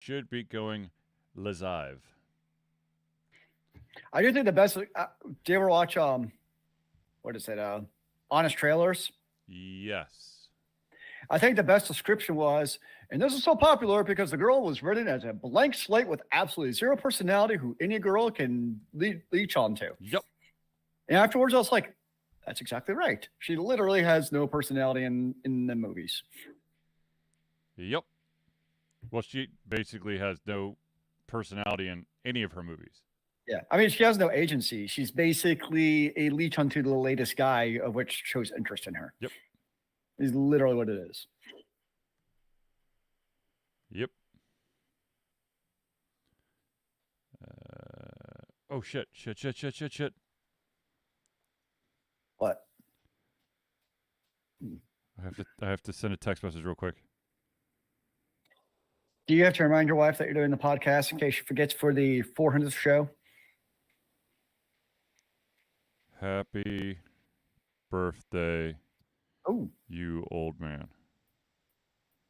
should be going live. I do think the best. Do you ever watch what is it? Honest Trailers. Yes. I think the best description was, and this is so popular because the girl was written as a blank slate with absolutely zero personality, who any girl can leech onto. Yep. And afterwards, I was like, that's exactly right. She literally has no personality in the movies. Yep. Well, she basically has no personality in any of her movies. Yeah. I mean, she has no agency. She's basically a leech onto the latest guy of which shows interest in her. Yep. Is literally what it is. Yep. Oh, shit. What? I have to send a text message real quick. Do you have to remind your wife that you're doing the podcast in case she forgets for the 400th show? Happy birthday, Oh, you old man.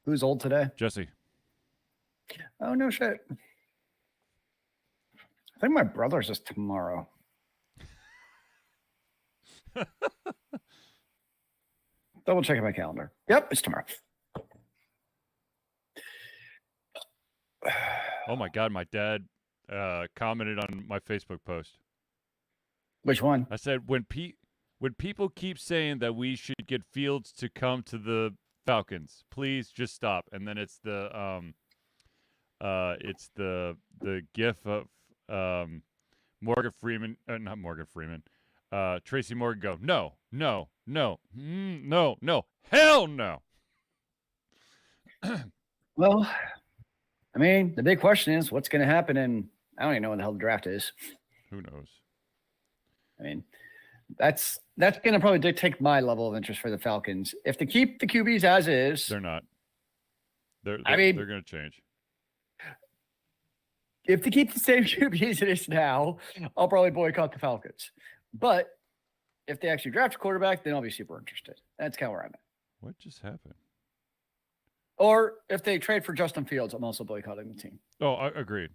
who's old today? Jesse. Oh, no shit. I think my brother's is tomorrow. Double checking my calendar. Yep, it's tomorrow. Oh my God, my dad commented on my Facebook post. Which one? I said when people keep saying that we should get Fields to come to the Falcons, please just stop. And then it's the gif of Morgan Freeman, not Morgan Freeman, Tracy Morgan go, no, hell no. Well, I mean, the big question is what's going to happen, and I don't even know when the hell the draft is. Who knows? I mean, that's going to probably dictate my level of interest for the Falcons. If they keep the QBs as is, They're not. They're going to change. If they keep the same QBs it is now, I'll probably boycott the Falcons. But if they actually draft a quarterback, then I'll be super interested. That's kind of where I'm at. What just happened? Or if they trade for Justin Fields, I'm also boycotting the team. Oh, agreed.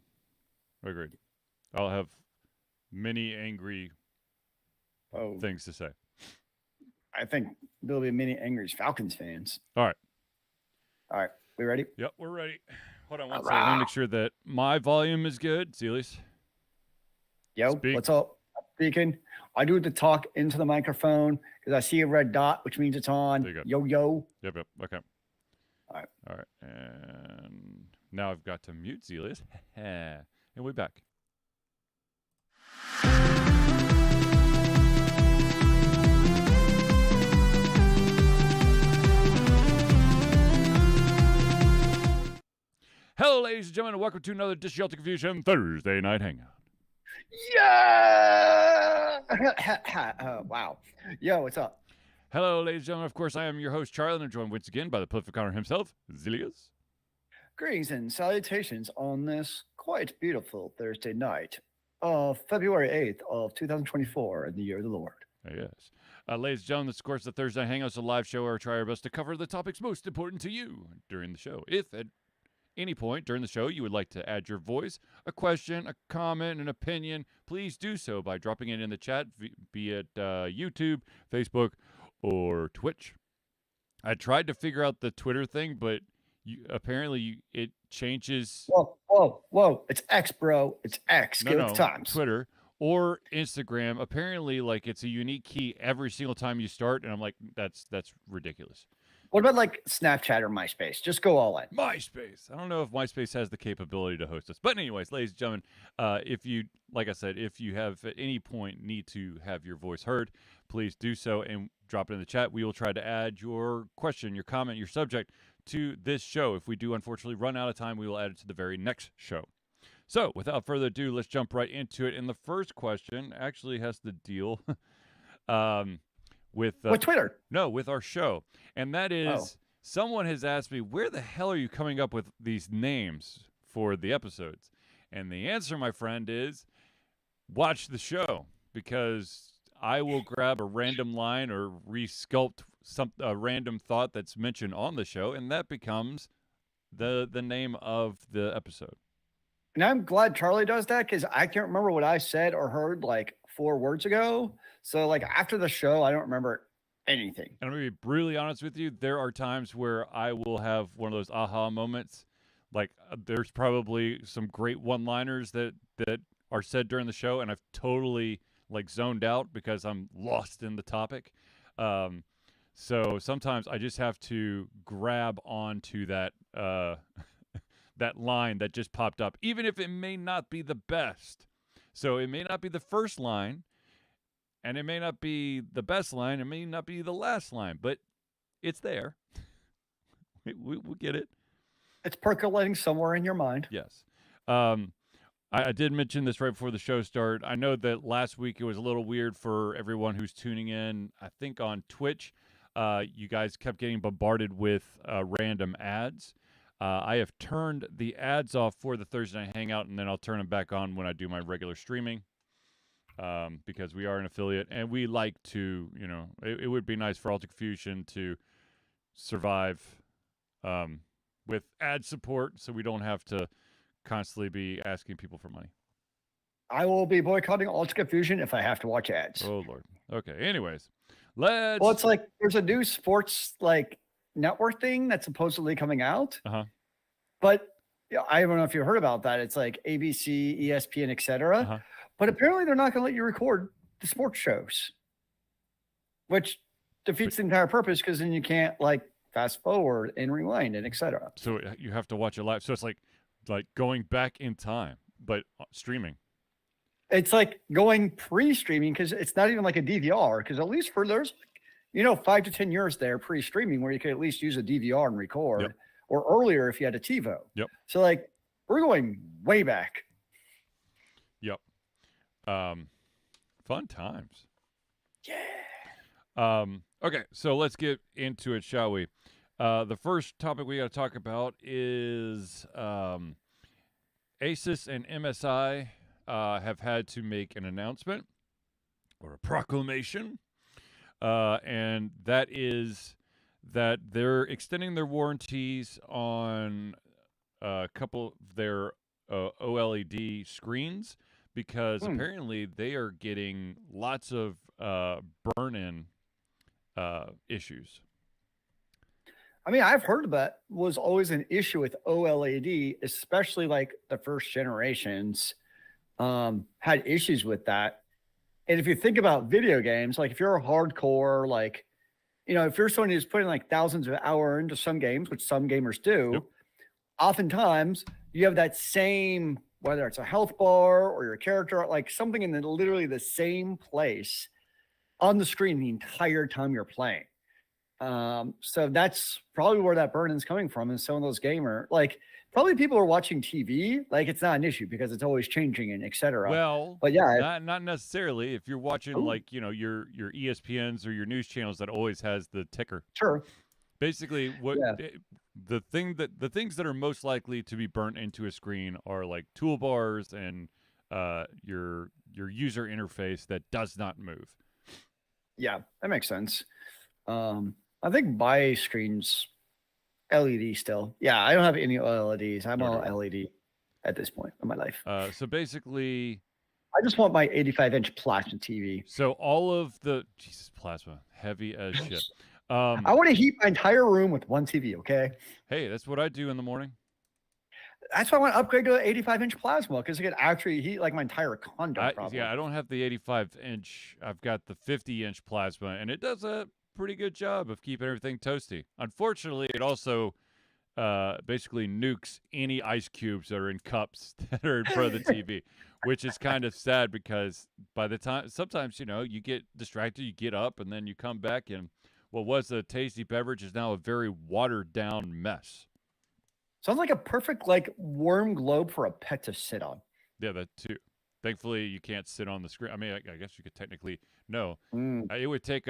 I'll have many angry things to say. I think there'll be many angry Falcons fans. All right. We ready? Yep, we're ready. Hold on one second. Let me make sure that my volume is good. Zealeus. Yo, Speak. what's up? Speaking. I do the talk into the microphone because I see a red dot, which means it's on. There you Yo, go. yo. Yep. Okay. All right. And now I've got to mute Zealeus. And we're back. Hello, ladies and gentlemen, and welcome to another Dishealthy Confusion Thursday Night Hangout. Yeah! Wow. Yo, what's up? Hello, ladies and gentlemen. Of course, I am your host, Charlie, and I'm joined once again by the prolific Connor himself, Zealeus. Greetings and salutations on this quite beautiful Thursday night of February 8th of 2024 in the year of the Lord. Yes. Ladies and gentlemen, this is, of course, the Thursday Hangouts, a live show where we try our best to cover the topics most important to you during the show. If at any point during the show you would like to add your voice, a question, a comment, an opinion, please do so by dropping it in the chat, be it YouTube, Facebook, or Twitch. I tried to figure out the Twitter thing, but apparently it changes. Whoa. It's X, bro. It's X. Give it times. Twitter or Instagram. Apparently, like, it's a unique key every single time you start, and I'm like, that's ridiculous. What about like Snapchat or MySpace? Just go all in. MySpace. I don't know if MySpace has the capability to host us. But anyways, ladies and gentlemen, if you, like I said, if you have at any point need to have your voice heard, please do so and drop it in the chat. We will try to add your question, your comment, your subject to this show. If we do unfortunately run out of time, we will add it to the very next show. So without further ado, let's jump right into it. And the first question actually has to deal with Twitter. No, with our show. And that is, someone has asked me, where the hell are you coming up with these names for the episodes? And the answer, my friend, is watch the show, because I will grab a random line or resculpt a random thought that's mentioned on the show, and that becomes the name of the episode. And I'm glad Charlie does that because I can't remember what I said or heard like 4 words ago. So like after the show, I don't remember anything. And I'm gonna be brutally honest with you. There are times where I will have one of those aha moments. Like there's probably some great one-liners that are said during the show, and I've totally like zoned out because I'm lost in the topic. So sometimes I just have to grab onto that that line that just popped up, even if it may not be the best. So it may not be the first line, and it may not be the best line, it may not be the last line, but it's there. We'll get it. It's percolating somewhere in your mind. Yes. I did mention this right before the show started. I know that last week it was a little weird for everyone who's tuning in, I think on Twitch. You guys kept getting bombarded with random ads. I have turned the ads off for the Thursday Night Hangout, and then I'll turn them back on when I do my regular streaming. Because we are an affiliate, and we like to, it would be nice for Alta Confusion to survive with ad support, so we don't have to constantly be asking people for money. I will be boycotting Alta Confusion if I have to watch ads. Oh Lord. Okay. Anyways, let's. Well, it's like there's a new sports like network thing that's supposedly coming out. But I don't know if you heard about that. It's like ABC, ESPN, etc. But apparently they're not going to let you record the sports shows, which defeats the entire purpose because then you can't like fast forward and rewind and etc. So you have to watch it live. So it's like going back in time, but streaming. It's like going pre-streaming because it's not even like a DVR. Because at least for there's 5 to 10 years there pre-streaming where you could at least use a DVR and record, or earlier if you had a TiVo. So like we're going way back. Fun times. Yeah. Okay, so let's get into it, shall we? The first topic we got to talk about is ASUS and MSI have had to make an announcement or a proclamation, and that is that they're extending their warranties on a couple of their OLED screens because apparently they are getting lots of burn-in issues. I mean, I've heard that was always an issue with OLED, especially like the first generations had issues with that. And if you think about video games, like if you're a hardcore, like, if you're someone who's putting like thousands of hours into some games, which some gamers do, oftentimes you have that same, whether it's a health bar or your character, like something in literally the same place on the screen the entire time you're playing. So that's probably where that burn is coming from. And some of those like probably people are watching TV, like it's not an issue because it's always changing and etc. Well, but yeah, not necessarily. If you're watching like, your ESPNs or your news channels that always has the ticker. Sure. Basically what the things that are most likely to be burnt into a screen are like toolbars and your user interface that does not move. Yeah, that makes sense. I think my screen's LED still. Yeah, I don't have any LEDs. I'm all LED at this point in my life. So basically, I just want my 85-inch plasma TV. So all of the plasma, heavy as shit. I want to heat my entire room with one TV. Okay. Hey, that's what I do in the morning. That's why I want to upgrade to an 85-inch plasma because it could actually heat like my entire condo. Yeah, I don't have the 85-inch. I've got the 50-inch plasma, and it does a pretty good job of keeping everything toasty. Unfortunately, it also basically nukes any ice cubes that are in cups that are in front of the TV, which is kind of sad because by the time sometimes you get distracted, you get up, and then you come back, and what was a tasty beverage is now a very watered down mess. Sounds like a perfect like warm globe for a pet to sit on. Yeah, that too. Thankfully, you can't sit on the screen. I mean, I guess you could technically no. It would take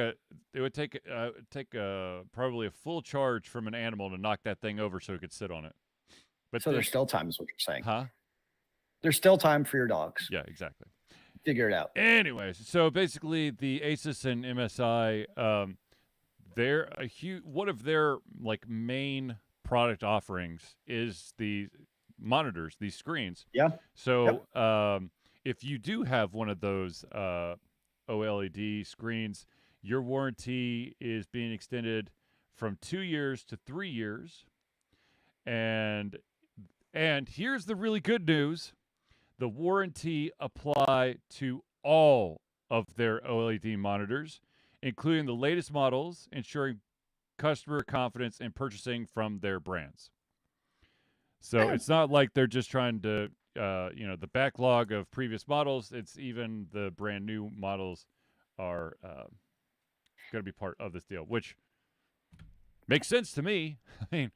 probably a full charge from an animal to knock that thing over so it could sit on it. But so there's still time, is what you're saying, huh? There's still time for your dogs. Yeah, exactly. Figure it out. Anyways, so basically, the ASUS and MSI, they're one of their like main product offerings is the monitors, these screens. Yeah. So if you do have one of those OLED screens, your warranty is being extended from 2 years to 3 years. And here's the really good news. The warranty apply to all of their OLED monitors, including the latest models, ensuring customer confidence in purchasing from their brands. So Yeah. it's not like they're just trying to, the backlog of previous models. It's even the brand new models are going to be part of this deal, which makes sense to me. I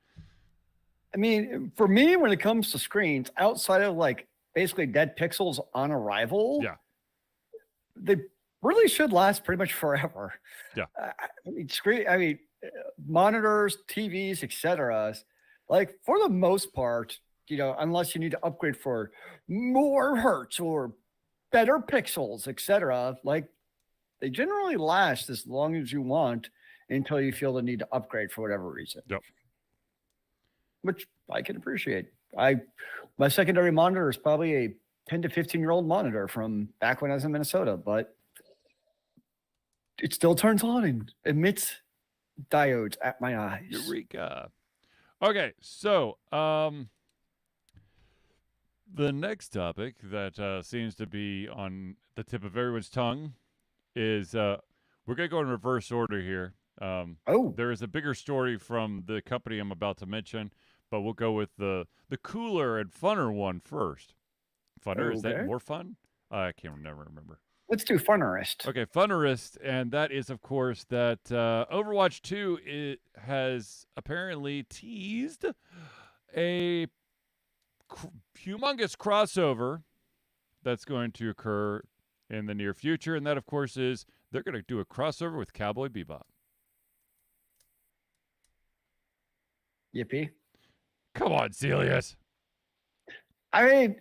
mean, for me, when it comes to screens, outside of like basically dead pixels on arrival, Yeah. they really should last pretty much forever. Yeah. I mean, monitors, TVs, etc. Like for the most part, unless you need to upgrade for more hertz or better pixels, etc. Like they generally last as long as you want until you feel the need to upgrade for whatever reason. Yep. Which I can appreciate. My secondary monitor is probably a 10 to 15-year-old monitor from back when I was in Minnesota, but it still turns on and emits diodes at my eyes. Eureka. Okay, so the next topic that seems to be on the tip of everyone's tongue is we're going to go in reverse order here. There is a bigger story from the company I'm about to mention, but we'll go with the cooler and funner one first. Funner, is that more fun? I can't never remember. Let's do Funnerist. Okay, Funnerist, and that is, of course, that Overwatch 2 has apparently teased a humongous crossover that's going to occur in the near future, and that, of course, is they're going to do a crossover with Cowboy Bebop. Yippee. Come on, Zealeus. I mean,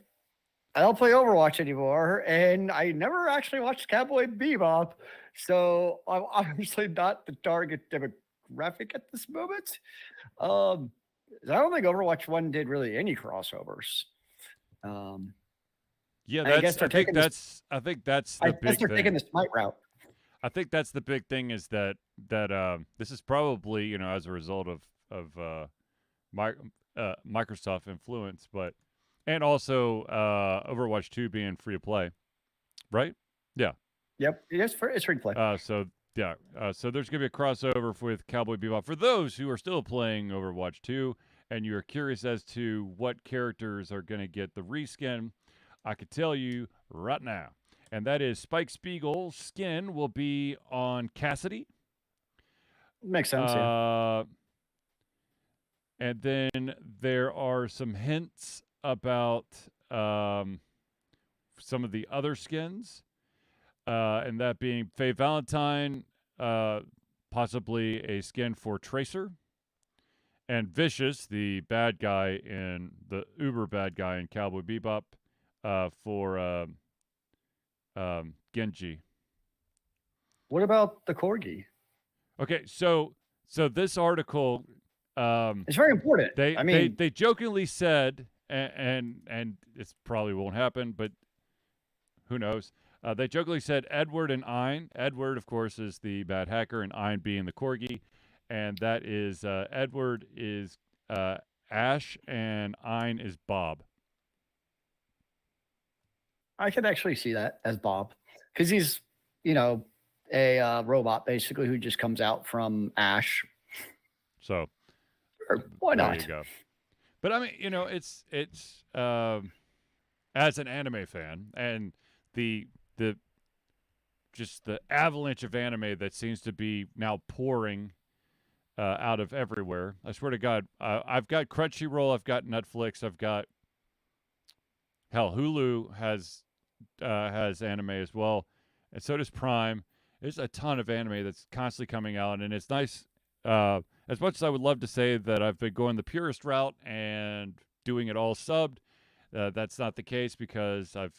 I don't play Overwatch anymore, and I never actually watched Cowboy Bebop, so I'm obviously not the target demographic at this moment. I don't think Overwatch 1 did really any crossovers. Yeah, I think that's the big thing. Taking the Smite route. I think that's the big thing is that this is probably as a result of Microsoft influence, and also Overwatch 2 being free to play, right? Yeah. Yep, it's free to play. So there's gonna be a crossover with Cowboy Bebop for those who are still playing Overwatch 2, and you're curious as to what characters are gonna get the reskin. I could tell you right now, and that is Spike Spiegel's skin will be on Cassidy. Makes sense. Yeah. And then there are some hints about some of the other skins, and that being Faye Valentine, possibly a skin for Tracer, and Vicious, the bad guy the uber bad guy in Cowboy Bebop, for Genji. What about the Corgi? Okay, so this article, it's very important. They jokingly said, and it probably won't happen, but who knows? They jokingly said Edward and Ein. Edward, of course, is the bad hacker, and Ein being the Corgi, and that is Edward is Ash, and Ein is Bob. I can actually see that as Bob, because he's a robot basically who just comes out from Ash. So. Why not? There you go. But I mean, it's as an anime fan and the avalanche of anime that seems to be now pouring out of everywhere. I swear to God, I've got Crunchyroll, I've got Netflix, I've got Hulu has anime as well, and so does Prime. There's a ton of anime that's constantly coming out, and it's nice. As much as I would love to say that I've been going the purist route and doing it all subbed, that's not the case because I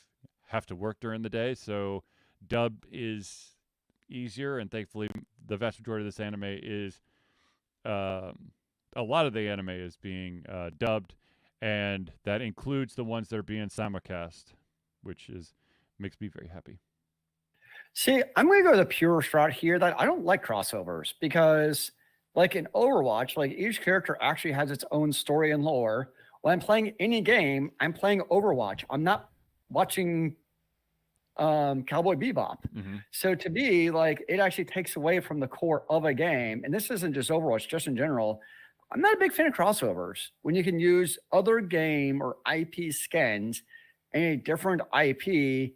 have to work during the day. So dub is easier, and thankfully the vast majority of this anime is a lot of the anime is being dubbed, and that includes the ones that are being simulcast, which makes me very happy. See, I'm going to go the purest route here that I don't like crossovers because, like in Overwatch, like each character actually has its own story and lore. When I'm playing any game, I'm playing Overwatch. I'm not watching Cowboy Bebop. So to me, like it actually takes away from the core of a game. And this isn't just Overwatch, just in general. I'm not a big fan of crossovers when you can use other game or IP skins and a different IP.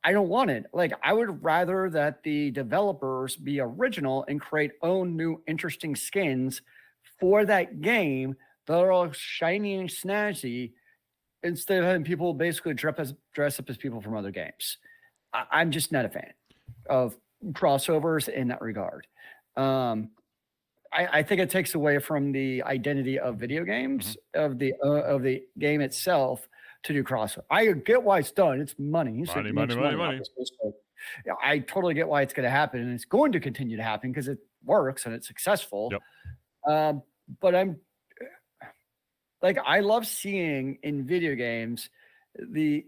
I don't want it. Like I would rather that the developers be original and create own new interesting skins for that game that are all shiny and snazzy instead of having people basically dress up as people from other games. I'm just not a fan of crossovers in that regard. I think it takes away from the identity of video games, of the game itself to do crossover. I get why it's done. It's money. So Money, it money, makes money, off money. this business. Yeah, I totally get why it's going to happen, and it's going to continue to happen because it works and it's successful. Yep. But I'm like, I love seeing in video games the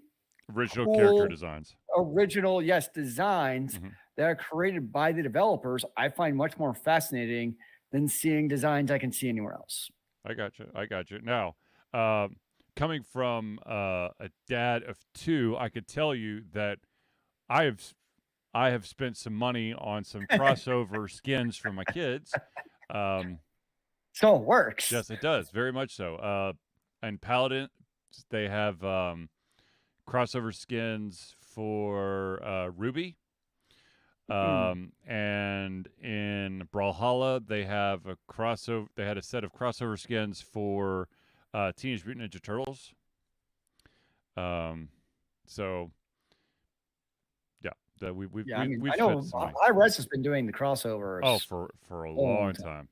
Original cool, character designs. Original, yes, designs that are created by the developers. I find much more fascinating than seeing designs I can see anywhere else. I got you. Now, coming from a dad of two, I could tell you that I have spent some money on some crossover skins for my kids. So it works. Yes, it does. Very much so. And Paladin, they have crossover skins for Ruby. And in Brawlhalla, they have a crossover. They had a set of crossover skins for Teenage Mutant Ninja Turtles. So yeah, that we've I know iRes has been doing the crossovers. Oh, for a long time.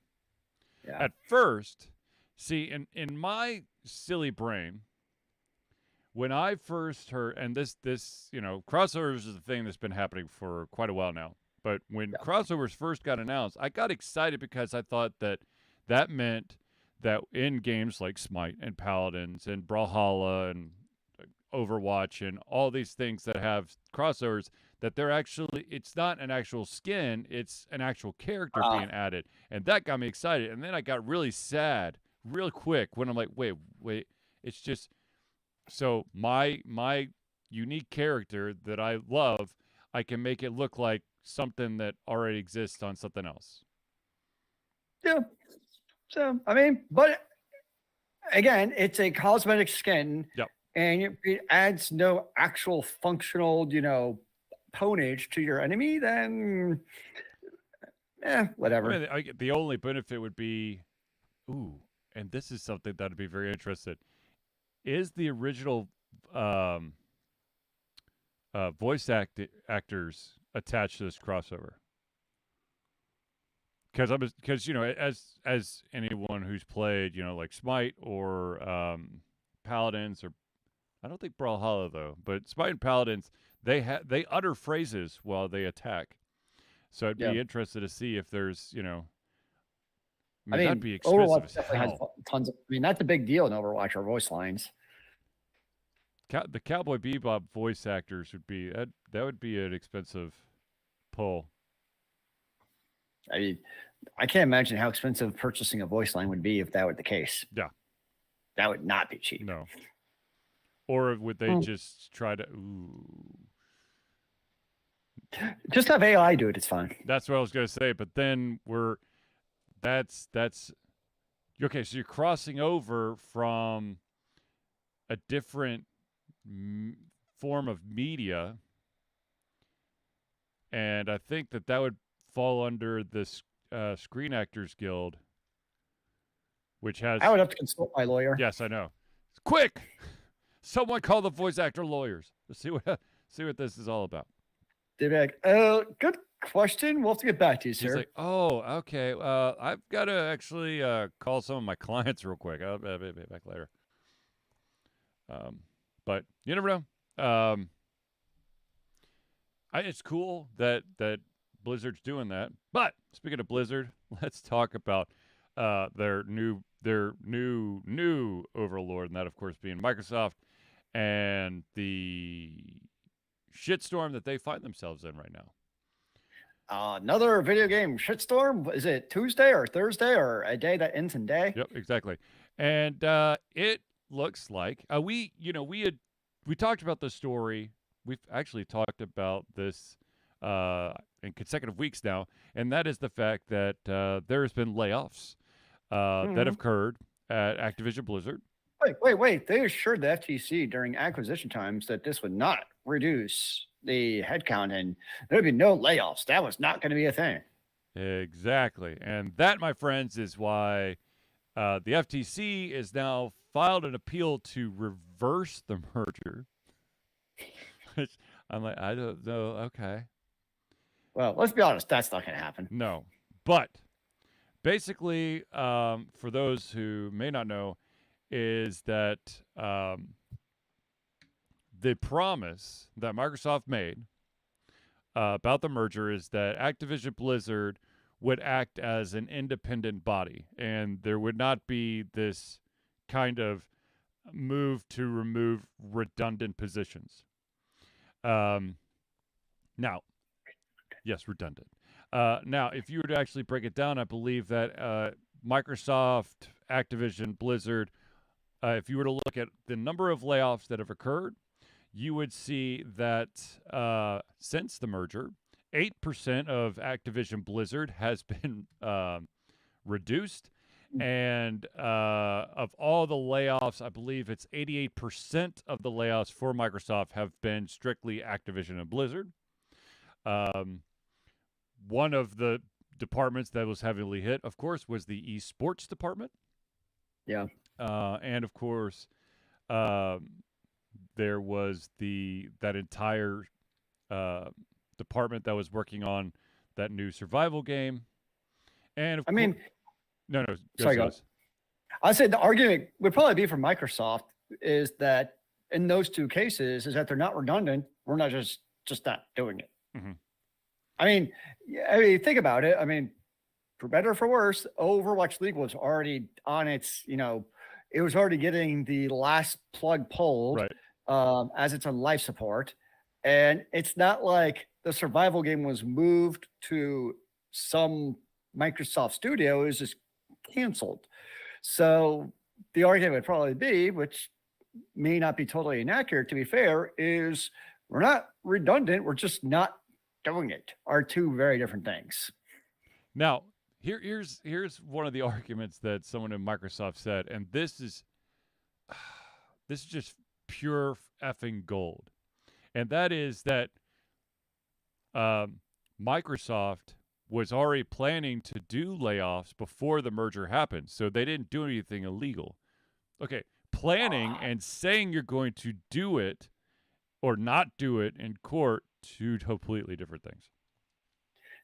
Yeah. At first, see, in my silly brain, when I first heard, and this crossovers is a thing that's been happening for quite a while now. But when crossovers first got announced, I got excited because I thought that meant that in games like Smite and Paladins and Brawlhalla and Overwatch and all these things that have crossovers, that it's not an actual skin, it's an actual character being added. And that got me excited. And then I got really sad real quick when I'm like, wait, it's just, so my unique character that I love, I can make it look like something that already exists on something else. Yeah. So, I mean, but again, it's a cosmetic skin. Yep. And it adds no actual functional, ponage to your enemy, then whatever. I mean, the only benefit would be, and this is something that I'd be very interested. Is the original voice actors attached to this crossover? Because as anyone who's played, like Smite or Paladins, or I don't think Brawlhalla though, but Smite and Paladins, they utter phrases while they attack. So I'd be interested to see if there's, I mean, that'd be expensive. Overwatch definitely has tons of. I mean, that's a big deal in Overwatch, our voice lines. The Cowboy Bebop voice actors would be that would be an expensive pull. I mean, I can't imagine how expensive purchasing a voice line would be if that were the case. Yeah, that would not be cheap. No. Or would they just try to? Just have AI do it. It's fine. That's what I was gonna say. But then that's okay. So you're crossing over from a different form of media, and I think that would fall under this Screen Actors Guild, which has. I would have to consult my lawyer. Yes, I know. Quick, someone call the voice actor lawyers. Let's see what this is all about. They'd be like, good question. We'll have to get back to you, sir. He's like, oh, okay. I've got to actually call some of my clients real quick. I'll be back later. But you never know. It's cool that Blizzard's doing that. But speaking of Blizzard, let's talk about their new overlord, and that of course being Microsoft, and the shitstorm that they find themselves in right now. Another video game shitstorm. Is it Tuesday or Thursday or a day that ends in day? Yep, exactly. And it looks like we talked about the story. We've actually talked about this in consecutive weeks now, and that is the fact that there has been layoffs that have occurred at Activision Blizzard. Wait. They assured the FTC during acquisition times that this would not reduce the headcount and there'd be no layoffs. That was not going to be a thing. Exactly. And that, my friends, is why the FTC is now filed an appeal to reverse the merger. Which I'm like, I don't know. Okay. Well, let's be honest. That's not going to happen. No. But basically, for those who may not know, is that the promise that Microsoft made about the merger is that Activision Blizzard would act as an independent body, and there would not be this kind of move to remove redundant positions. Now, yes, redundant. Now, if you were to actually break it down, I believe that Microsoft, Activision, Blizzard, if you were to look at the number of layoffs that have occurred, you would see that since the merger, 8% of Activision Blizzard has been reduced. And of all the layoffs, I believe it's 88% of the layoffs for Microsoft have been strictly Activision and Blizzard. One of the departments that was heavily hit, of course, was the esports department. Yeah. And of course, there was that entire department that was working on that new survival game. And no, sorry, guys. I said the argument would probably be for Microsoft is that in those two cases is that they're not redundant. We're not just not doing it. Mm-hmm. I mean, think about it. I mean, for better or for worse, Overwatch League was already on its, it was already getting the last plug pulled as it's on life support. And it's not like the survival game was moved to some Microsoft studio. It was just canceled. So the argument would probably be, which may not be totally inaccurate, to be fair, is we're not redundant. We're just not doing it. Are two very different things. Now, here's one of the arguments that someone in Microsoft said, and this is just pure effing gold, and that is that Microsoft was already planning to do layoffs before the merger happened, so they didn't do anything illegal. Okay, planning and saying you're going to do it or not do it in court, two completely different things.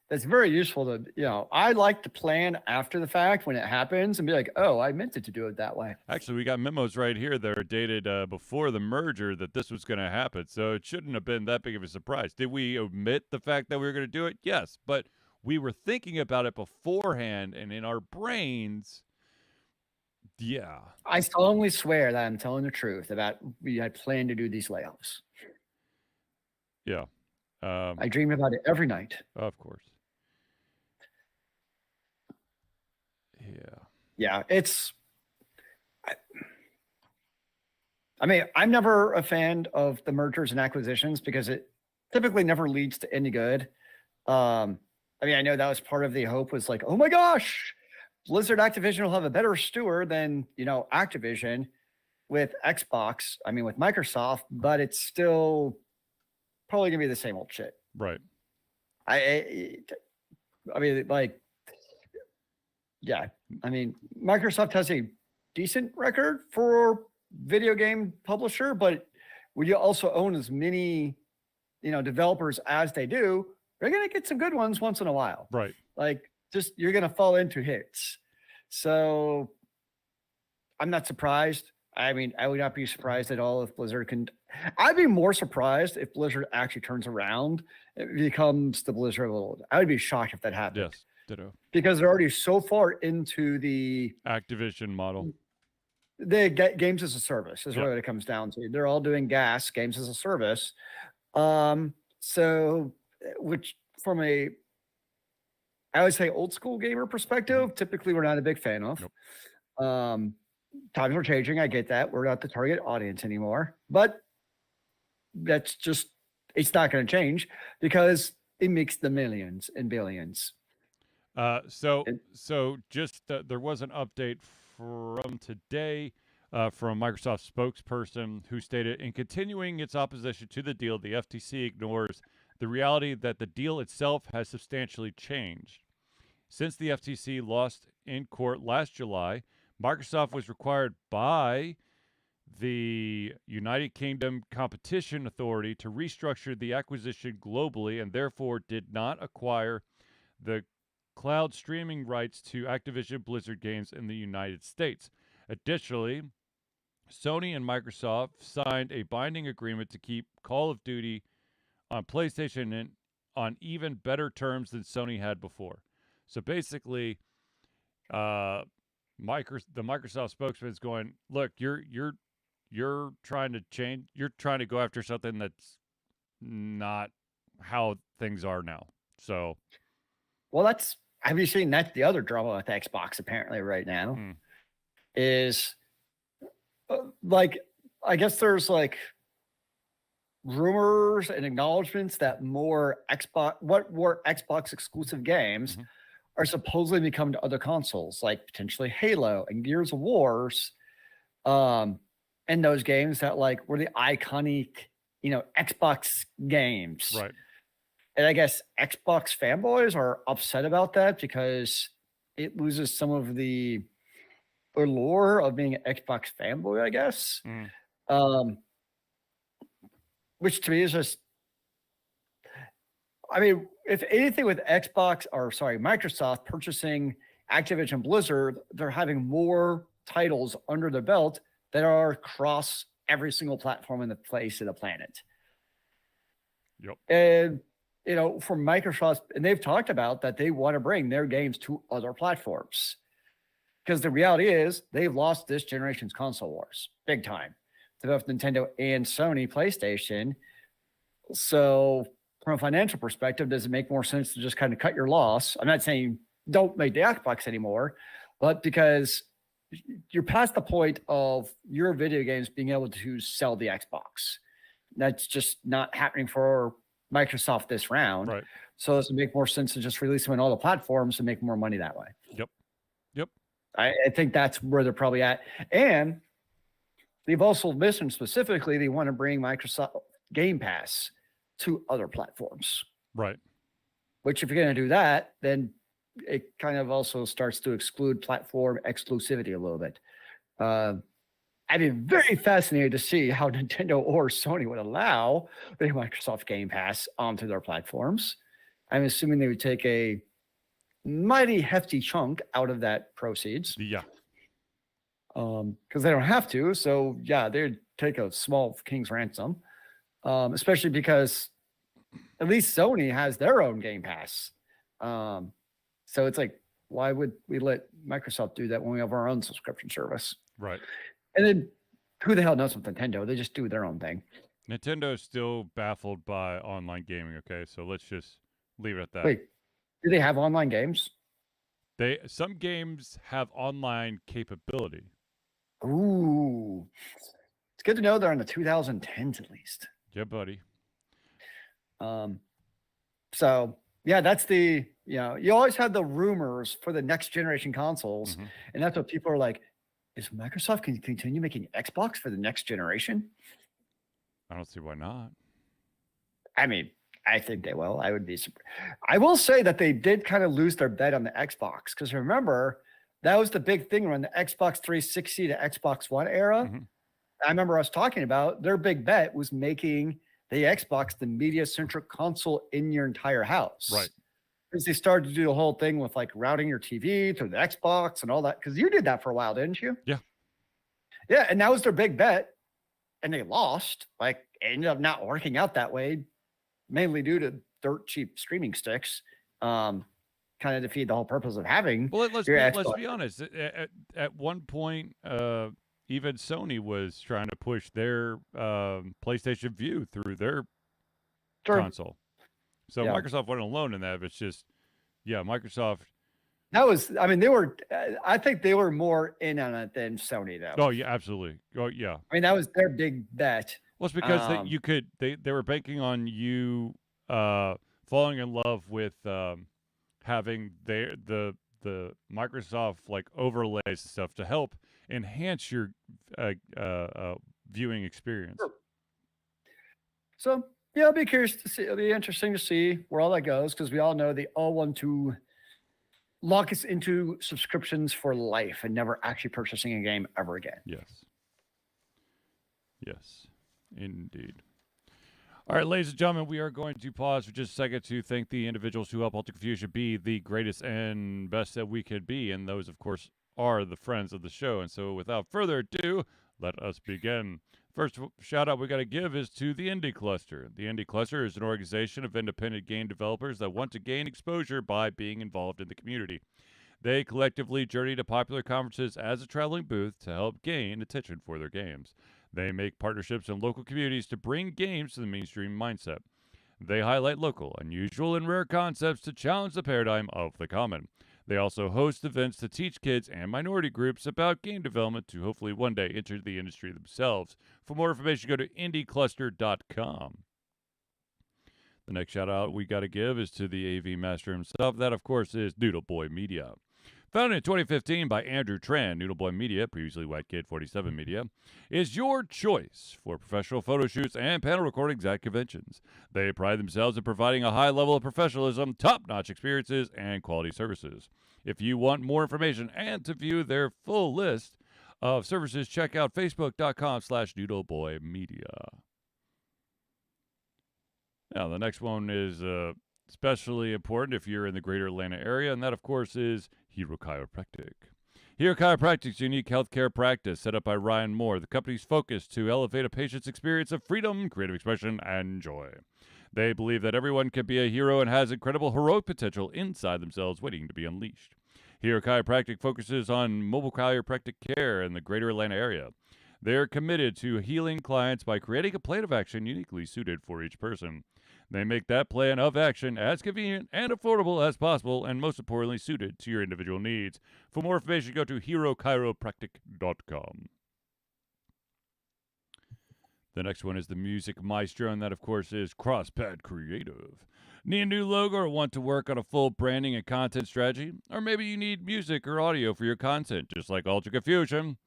That's very useful to, I like to plan after the fact when it happens and be like, oh, I meant it to do it that way. Actually, we got memos right here that are dated before the merger that this was going to happen. So it shouldn't have been that big of a surprise. Did we omit the fact that we were going to do it? Yes, but we were thinking about it beforehand and in our brains. Yeah. I solemnly swear that I'm telling the truth about we had planned to do these layoffs. Yeah. I dream about it every night. Of course. Yeah, I mean, I'm never a fan of the mergers and acquisitions because it typically never leads to any good. I mean, I know that was part of the hope was like, oh my gosh, Blizzard Activision will have a better steward than, Activision with Xbox. I mean, with Microsoft, but it's still probably gonna be the same old shit. Right. I mean, like, yeah. I mean, Microsoft has a decent record for video game publisher, but when you also own as many, developers as they do, they're going to get some good ones once in a while. Right. Like, just you're going to fall into hits. So I'm not surprised. I mean, I would not be surprised at all if Blizzard can. I'd be more surprised if Blizzard actually turns around and becomes the Blizzard of old. I would be shocked if that happened. Yes. Ditto. because they're already so far into the Activision model. games as a service is really what it comes down to. They're all doing games as a service. So, which from a, I would say old school gamer perspective, typically we're not a big fan of. Nope. Times are changing. I get that. We're not the target audience anymore, but that's just, it's not going to change because it makes the millions and billions. So just there was an update from today from Microsoft spokesperson who stated, in continuing its opposition to the deal, the FTC ignores the reality that the deal itself has substantially changed. Since the FTC lost in court last July, Microsoft was required by the United Kingdom Competition Authority to restructure the acquisition globally and therefore did not acquire the cloud streaming rights to Activision Blizzard games in the United States. Additionally, Sony and Microsoft signed a binding agreement to keep Call of Duty on PlayStation and on even better terms than Sony had before. So basically, the Microsoft spokesman is going, look, you're trying to change. You're trying to go after something that's not how things are now. So, well, have you seen that's the other drama with Xbox apparently right now is like, I guess there's like rumors and acknowledgments that what were Xbox exclusive games are supposedly become to other consoles, like potentially Halo and Gears of Wars, and those games that like were the iconic, Xbox games. right. And I guess Xbox fanboys are upset about that because it loses some of the allure of being an Xbox fanboy, I guess. Which to me is just, I mean, if anything with Microsoft purchasing Activision Blizzard, they're having more titles under their belt that are across every single platform in the face of the planet. Yep. And, from Microsoft, and they've talked about that they want to bring their games to other platforms. Because the reality is they've lost this generation's console wars big time to both Nintendo and Sony PlayStation. So from a financial perspective, does it make more sense to just kind of cut your loss? I'm not saying don't make the Xbox anymore, but because you're past the point of your video games being able to sell the Xbox. That's just not happening for Microsoft this round. Right. So does it make more sense to just release them on all the platforms and make more money that way? Yep. I think that's where they're probably at. And they've also mentioned specifically they want to bring Microsoft Game Pass to other platforms. Right. Which if you're going to do that, then it kind of also starts to exclude platform exclusivity a little bit. I'd be very fascinated to see how Nintendo or Sony would allow the Microsoft Game Pass onto their platforms. I'm assuming they would take a mighty hefty chunk out of that proceeds. Yeah. Because they don't have to. So yeah, they'd take a small king's ransom. Especially because at least Sony has their own Game Pass. So it's like, why would we let Microsoft do that when we have our own subscription service? Right. And then who the hell knows with Nintendo? They just do their own thing. Nintendo is still baffled by online gaming. Okay, so let's just leave it at that. Wait, do they have online games? Some games have online capability. Ooh, it's good to know they're in the 2010s at least. Yeah, buddy. So yeah, that's the, you always had the rumors for the next generation consoles, and that's what people are like, is Microsoft can continue making Xbox for the next generation? I don't see why not. I mean, I think they will. I would be surprised. I will say that they did kind of lose their bet on the Xbox because remember, that was the big thing when the Xbox 360 to Xbox One era. I remember us talking about their big bet was making the Xbox the media-centric console in your entire house. Right. Because they started to do the whole thing with like routing your TV through the Xbox and all that. Because you did that for a while, didn't you? Yeah. Yeah, and that was their big bet. And they lost. Like, it ended up not working out that way, mainly due to dirt cheap streaming sticks. Because kind of defeat the whole purpose of having Well, your let's Xbox. be honest. At one point, even Sony was trying to push their PlayStation View through their console. So Yeah. Microsoft wasn't alone in that. But it's just, yeah, Microsoft. That was, I mean, they were, I think they were more in on it than Sony, though. Oh, yeah, absolutely. Oh, yeah. I mean, that was their big bet. Well, it's because they were banking on you falling in love with having the Microsoft like overlays and stuff to help enhance your viewing experience. Sure. So yeah, I'll be curious to see. It'll be interesting to see where all that goes, because we all know they all want to lock us into subscriptions for life and never actually purchasing a game ever again. Yes. Yes, indeed. All right, ladies and gentlemen, we are going to pause for just a second to thank the individuals who help Ultra Confusion be the greatest and best that we could be. And those, of course, are the friends of the show. And so without further ado, let us begin. First shout out we got to give is to the Indie Cluster. The Indie Cluster is an organization of independent game developers that want to gain exposure by being involved in the community. They collectively journey to popular conferences as a traveling booth to help gain attention for their games. They make partnerships in local communities to bring games to the mainstream mindset. They highlight local, unusual, and rare concepts to challenge the paradigm of the common. They also host events to teach kids and minority groups about game development to hopefully one day enter the industry themselves. For more information, go to indiecluster.com. The next shout out we got to give is to the AV master himself. That, of course, is Noodle Boy Media. Founded in 2015 by Andrew Tran, Noodle Boy Media, previously White Kid 47 Media, is your choice for professional photo shoots and panel recordings at conventions. They pride themselves in providing a high level of professionalism, top-notch experiences, and quality services. If you want more information and to view their full list of services, check out facebook.com/noodleboymedia. Now, the next one is especially important if you're in the greater Atlanta area, and that, of course, is Hero Chiropractic. Hero Chiropractic's unique healthcare practice set up by Ryan Moore, the company's focus to elevate a patient's experience of freedom, creative expression, and joy. They believe that everyone can be a hero and has incredible heroic potential inside themselves waiting to be unleashed. Hero Chiropractic focuses on mobile chiropractic care in the greater Atlanta area. They're committed to healing clients by creating a plan of action uniquely suited for each person. They make that plan of action as convenient and affordable as possible, and most importantly, suited to your individual needs. For more information, go to herochiropractic.com. The next one is the Music Maestro, and that, of course, is Crosspad Creative. Need a new logo or want to work on a full branding and content strategy? Or maybe you need music or audio for your content, just like Ultra Confusion?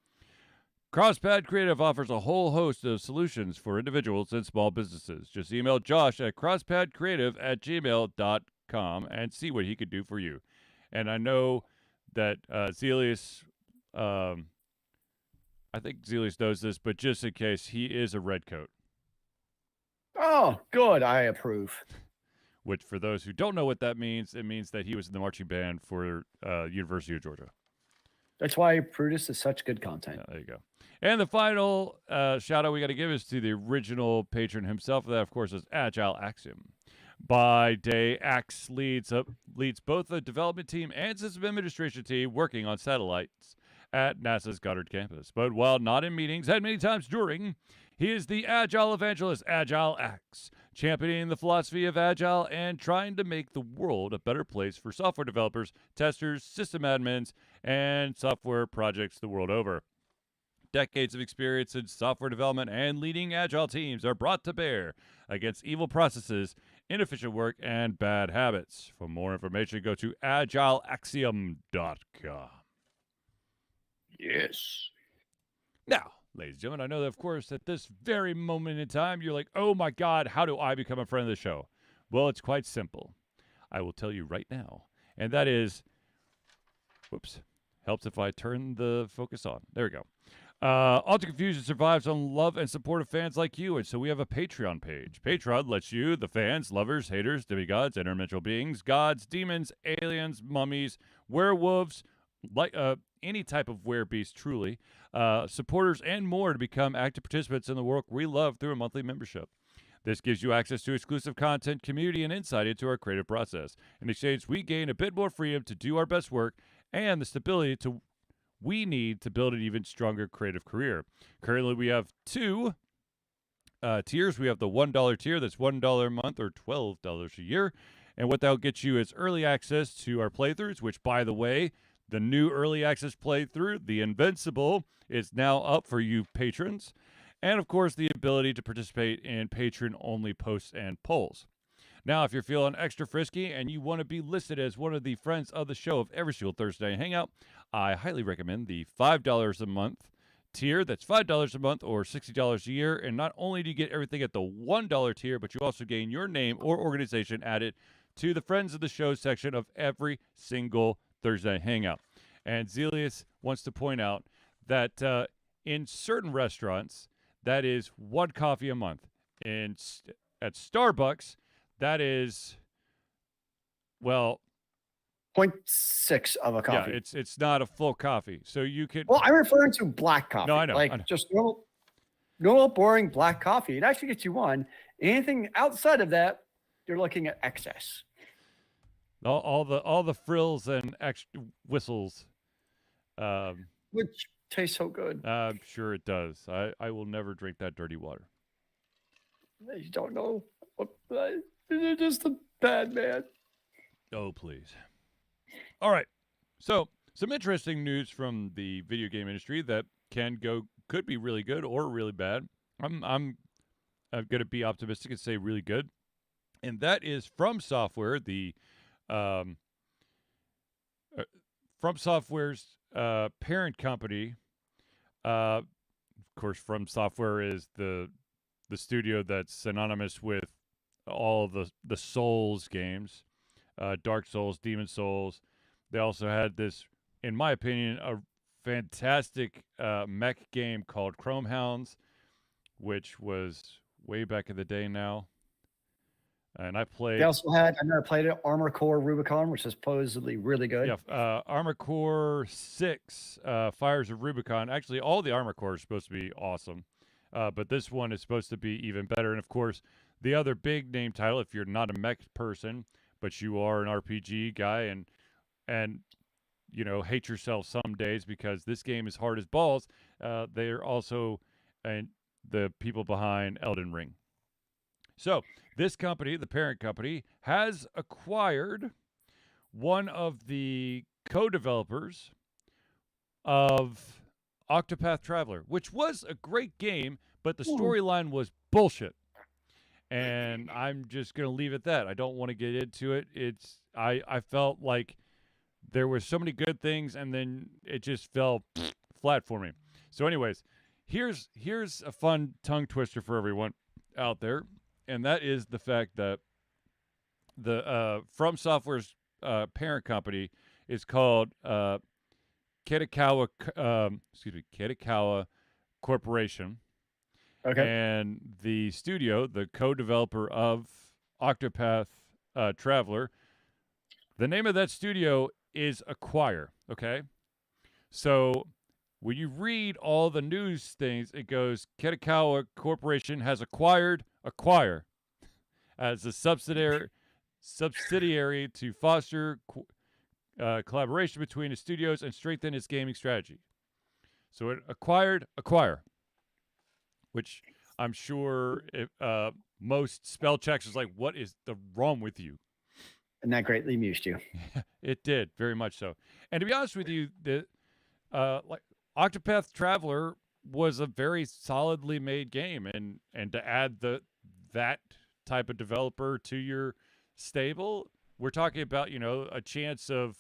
Crosspad Creative offers a whole host of solutions for individuals and small businesses. Just email Josh at crosspadcreative@gmail.com and see what he could do for you. And I know that Zealeus, I think Zealeus knows this, but just in case, he is a redcoat. Oh, good. I approve. Which, for those who don't know what that means, it means that he was in the marching band for University of Georgia. That's why Brutus is such good content. Yeah, there you go. And the final shout out we got to give is to the original patron himself. That, of course, is Agile Axiom. By day, Axe leads both the development team and system administration team working on satellites at NASA's Goddard campus. But while not in meetings and many times during, he is the Agile evangelist, Agile Axe, championing the philosophy of Agile and trying to make the world a better place for software developers, testers, system admins, and software projects the world over. Decades of experience in software development and leading Agile teams are brought to bear against evil processes, inefficient work, and bad habits. For more information, go to agileaxiom.com. Yes. Now, ladies and gentlemen, I know that, of course, at this very moment in time, you're like, oh my God, how do I become a friend of the show? Well, it's quite simple. I will tell you right now. And that is, helps if I turn the focus on. There we go. Ultra Confusion survives on love and support of fans like you, and so we have a Patreon page. Patreon lets you, the fans, lovers, haters, demigods, interdimensional beings, gods, demons, aliens, mummies, werewolves, like any type of werebeast, truly, supporters, and more to become active participants in the work we love through a monthly membership. This gives you access to exclusive content, community, and insight into our creative process. In exchange, we gain a bit more freedom to do our best work and the stability we need to build an even stronger creative career. Currently, we have two tiers. We have the $1 tier, that's $1 a month or $12 a year. And what that'll get you is early access to our playthroughs, which, by the way, the new early access playthrough, The Invincible, is now up for you patrons. And, of course, the ability to participate in patron-only posts and polls. Now, if you're feeling extra frisky and you want to be listed as one of the friends of the show of every single Thursday Hangout, I highly recommend the $5 a month tier. That's $5 a month or $60 a year. And not only do you get everything at the $1 tier, but you also gain your name or organization added to the Friends of the Show section of every single Thursday Hangout. And Zealeus wants to point out that in certain restaurants, that is one coffee a month. And at Starbucks, that is, well, 0.6 of a coffee. Yeah, it's not a full coffee. So you could. Well, I'm referring to black coffee. No, I know. Like just normal, boring black coffee. It actually gets you one. Anything outside of that, you're looking at excess. All the frills and extra whistles. Which tastes so good. I'm sure it does. I will never drink that dirty water. You don't know. You're just a bad man. Oh, please. All right. So, some interesting news from the video game industry that could be really good or really bad. I'm going to be optimistic and say really good. And that is From Software, the From Software's parent company. Of course, From Software is the studio that's synonymous with all of the Souls games, Dark Souls, Demon Souls. They also had this, in my opinion, a fantastic mech game called Chrome Hounds, which was way back in the day now. And I played. They also had, I never played it, Armor Core Rubicon, which is supposedly really good. Yeah, Armor Core 6, Fires of Rubicon. Actually, all the Armor Core are supposed to be awesome. But this one is supposed to be even better. And, of course, the other big name title, if you're not a mech person, but you are an RPG guy and you know, hate yourself some days because this game is hard as balls, they're also the people behind Elden Ring. So this company, the parent company, has acquired one of the co-developers of Octopath Traveler, which was a great game, but the storyline was bullshit. And I'm just going to leave it at that. I don't want to get into it. I felt like there were so many good things, and then it just fell flat for me. So anyways, here's a fun tongue twister for everyone out there, and that is the fact that the From Software's parent company is called Kitakawa Corporation. Okay. And the studio, the co-developer of Octopath Traveler, the name of that studio is Acquire, okay? So when you read all the news things, it goes, Kitakawa Corporation has acquired Acquire as a subsidiary to foster collaboration between the studios and strengthen its gaming strategy. So it acquired Acquire, which I'm sure most spell checks is like, what is wrong with you? And that greatly amused you. It did, very much so. And to be honest with you, like Octopath Traveler was a very solidly made game, and to add that type of developer to your stable, we're talking about, you know, a chance of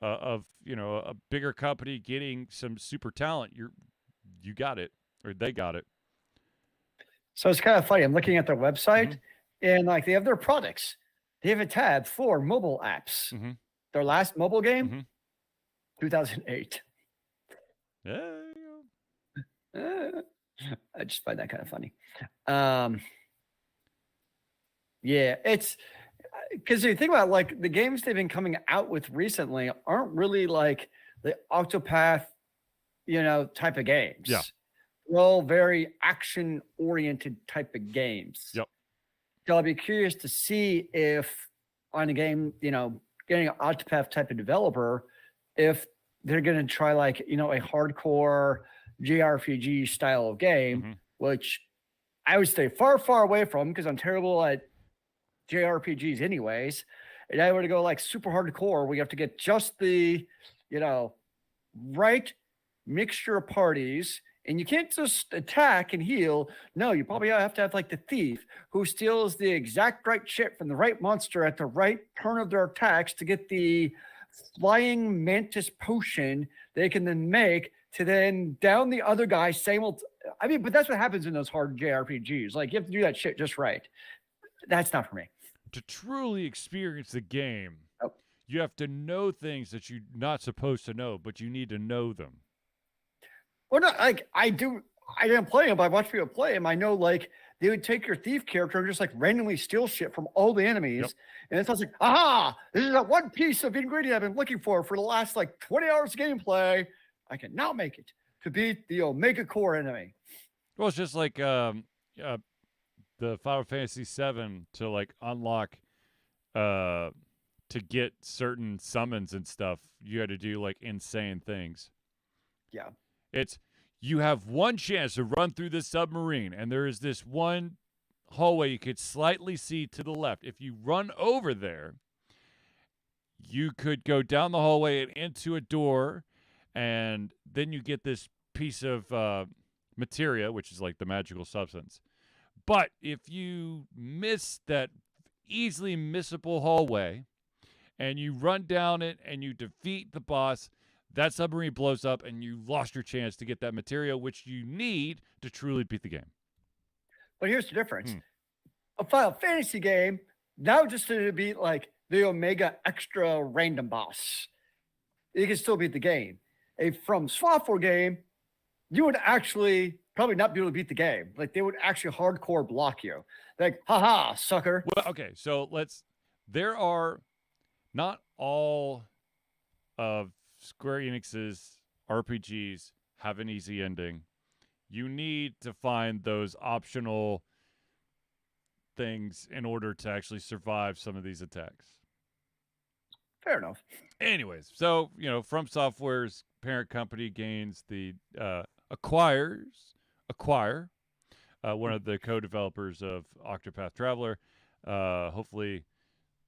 you know, a bigger company getting some super talent. You got it, or they got it. So it's kind of funny. I'm looking at their website, and like they have their products. They have a tab for mobile apps. Mm-hmm. Their last mobile game, 2008. Yeah. I just find that kind of funny. Yeah, it's because you think about like the games they've been coming out with recently aren't really like the Octopath, you know, type of games. Yeah. They're all very action-oriented type of games. Yep. So I'll be curious to see if on a game, getting an Octopath type of developer, if they're going to try like, a hardcore JRPG style of game, which I would stay far, far away from because I'm terrible at JRPGs anyways. And I were to go like super hardcore, we have to get just the, right mixture of parties. And you can't just attack and heal. No, you probably have to have like the thief who steals the exact right shit from the right monster at the right turn of their attacks to get the flying mantis potion they can then make to then down the other guy. But that's what happens in those hard JRPGs. Like you have to do that shit just right. That's not for me. To truly experience the game, you have to know things that you're not supposed to know, but you need to know them. Well, not like I do. I didn't play them, but I watch people play them. I know, like they would take your thief character and just like randomly steal shit from all the enemies, and it's like, aha! This is that one piece of ingredient I've been looking for the last like 20 hours of gameplay. I can now make it to beat the Omega Core enemy. Well, it's just like the Final Fantasy VII to like unlock, to get certain summons and stuff. You had to do like insane things. Yeah. You have one chance to run through this submarine, and there is this one hallway you could slightly see to the left. If you run over there, you could go down the hallway and into a door, and then you get this piece of materia, which is like the magical substance. But if you miss that easily missable hallway, and you run down it and you defeat the boss, that submarine blows up and you lost your chance to get that material, which you need to truly beat the game. But here's the difference. A Final Fantasy game, now just to beat like the Omega extra random boss, you can still beat the game. A From Software game, you would actually probably not be able to beat the game. Like they would actually hardcore block you. Like, haha, sucker. Well, okay, so there are not all of Square Enix's RPGs have an easy ending. You need to find those optional things in order to actually survive some of these attacks. Fair enough. Anyways, so, From Software's parent company gains the Acquire, one of the co-developers of Octopath Traveler. Hopefully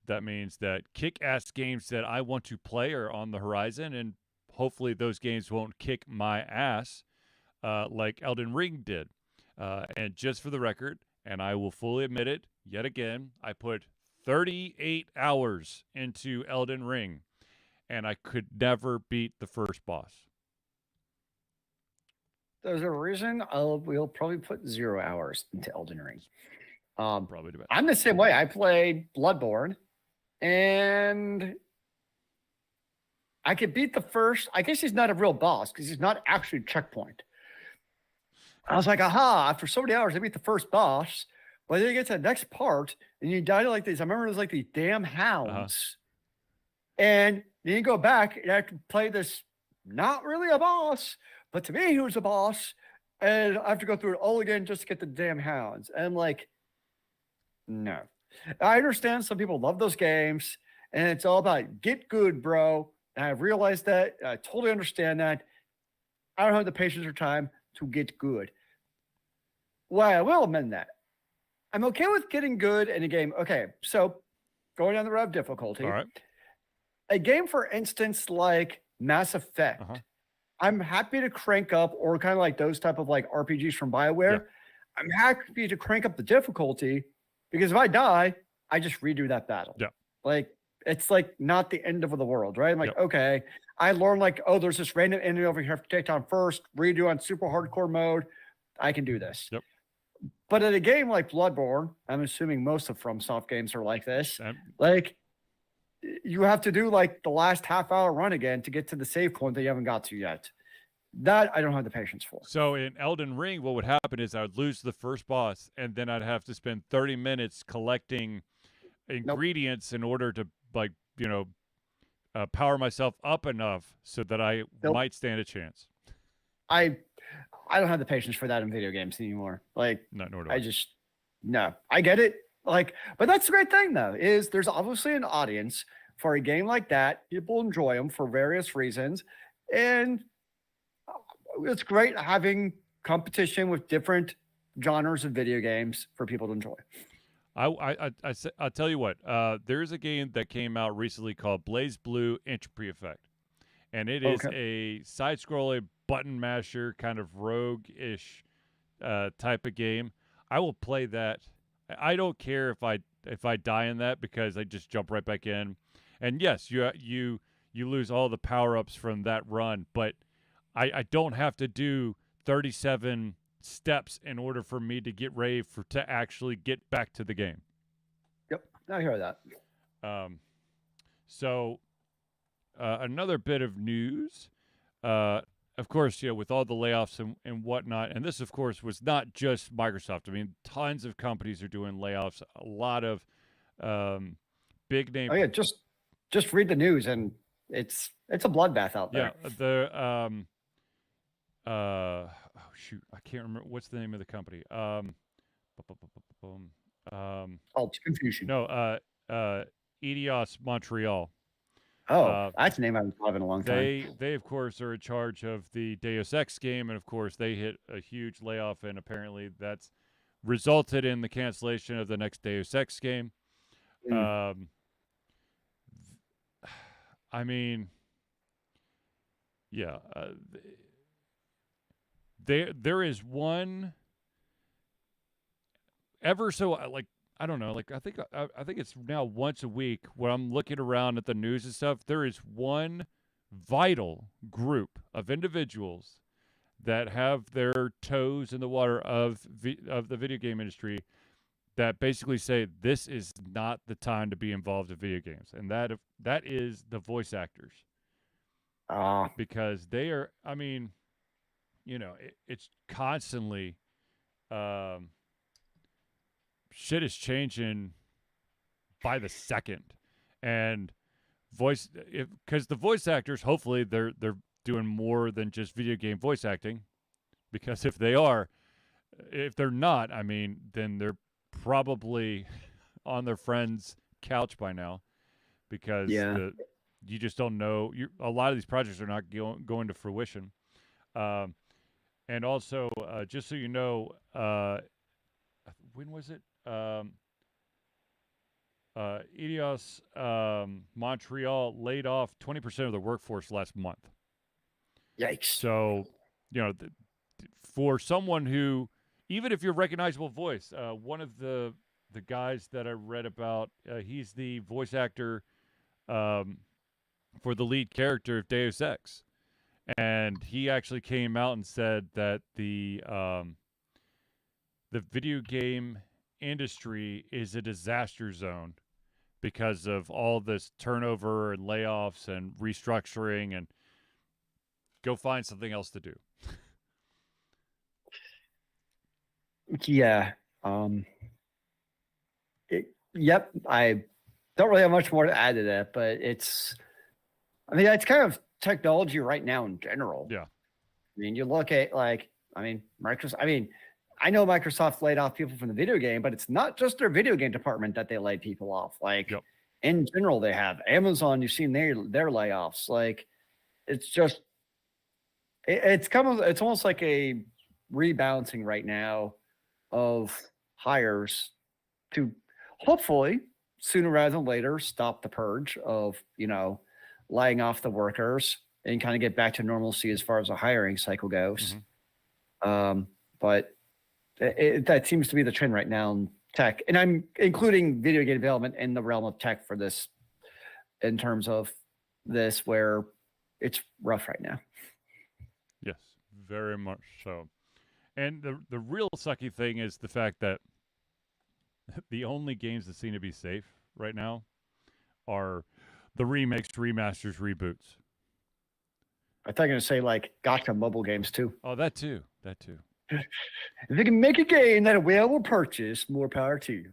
that means that kick-ass games that I want to play are on the horizon, and hopefully those games won't kick my ass like Elden Ring did. And just for the record, and I will fully admit it, yet again, I put 38 hours into Elden Ring, and I could never beat the first boss. There's a reason we'll probably put 0 hours into Elden Ring. Probably the best. I'm the same way. I played Bloodborne, and I could beat the first. I guess he's not a real boss because he's not actually a checkpoint. I was like, aha, after so many hours, I beat the first boss. But then you get to the next part, and you die to like these. I remember it was like these damn hounds. And then you go back, and I have to play this, not really a boss, but to me, he was a boss. And I have to go through it all again just to get the damn hounds. And I'm like, no. I understand some people love those games, and it's all about get good, bro. And I realized that. I totally understand that. I don't have the patience or time to get good. Well, I will amend that. I'm okay with getting good in a game. Okay, so going down the road of difficulty. All right. A game, for instance, like Mass Effect, I'm happy to crank up, or kind of like those type of like RPGs from BioWare. I'm happy to crank up the difficulty because if I die, I just redo that battle. Yeah. Like, it's like not the end of the world, right? I'm like, okay, I learned like, oh, there's this random enemy over here I have to take down first, redo on super hardcore mode. I can do this. Yep. But in a game like Bloodborne, I'm assuming most of FromSoft games are like this. Like, you have to do like the last half-hour run again to get to the save point that you haven't got to yet. That I don't have the patience for. So in Elden Ring, what would happen is I would lose the first boss, and then I'd have to spend 30 minutes collecting ingredients in order to, like, power myself up enough so that I might stand a chance. I don't have the patience for that in video games anymore. Like, nor do I. I get it. Like, but that's the great thing though, is there's obviously an audience for a game like that. People enjoy them for various reasons. And it's great having competition with different genres of video games for people to enjoy. I'll tell you what. There's a game that came out recently called Blaze Blue Entropy Effect, and it is Okay. a side-scrolling button masher kind of rogue-ish type of game. I will play that. I don't care if I die in that because I just jump right back in. And yes, you lose all the power-ups from that run, but I don't have to do 37 steps in order for me to get ready to actually get back to the game. Yep, I hear that. So another bit of news, of course, with all the layoffs and whatnot, and this, of course, was not just Microsoft. I mean, tons of companies are doing layoffs. A lot of big name. Oh yeah, just read the news, and it's a bloodbath out there. Yeah, the oh shoot, I can't remember what's the name of the company. Oh, confusion. No, Eidos Montreal. That's a name I haven't thought of in a long time. They of course are in charge of the Deus Ex game, and of course they hit a huge layoff, and apparently that's resulted in the cancellation of the next Deus Ex game. I mean, yeah, there is one ever so like I don't know, like I think it's now once a week when I'm looking around at the news and stuff. There is one vital group of individuals that have their toes in the water of the video game industry that basically say this is not the time to be involved in video games, and that is the voice actors. Because they are, I mean, it's constantly shit is changing by the second, and because the voice actors, hopefully they're doing more than just video game voice acting, because if they're not, I mean, then they're probably on their friend's couch by now, because you just don't know. A lot of these projects are not going to fruition. And also, just so you know, when was it? Eidos Montreal laid off 20% of their workforce last month. Yikes. So, for someone who, even if you're a recognizable voice, one of the guys that I read about, he's the voice actor for the lead character of Deus Ex. And he actually came out and said that the video game industry is a disaster zone because of all this turnover and layoffs and restructuring, and go find something else to do. Yeah. Yep. I don't really have much more to add to that, but it's kind of technology right now in general. Yeah. I mean, you look at Microsoft. I know Microsoft laid off people from the video game, but it's not just their video game department that they laid people off. Like in general, they have Amazon. You've seen their layoffs. Like it's just it's almost like a rebalancing right now of hires to hopefully sooner rather than later stop the purge of laying off the workers and kind of get back to normalcy as far as the hiring cycle goes. But that seems to be the trend right now in tech, and I'm including video game development in the realm of tech for this, in terms of this, where it's rough right now. Yes, very much so. And the real sucky thing is the fact that the only games that seem to be safe right now are the remakes, remasters, reboots. I thought you were going to say like gotcha mobile games too. Oh, that too. If you can make a game that a whale will purchase, more power to you.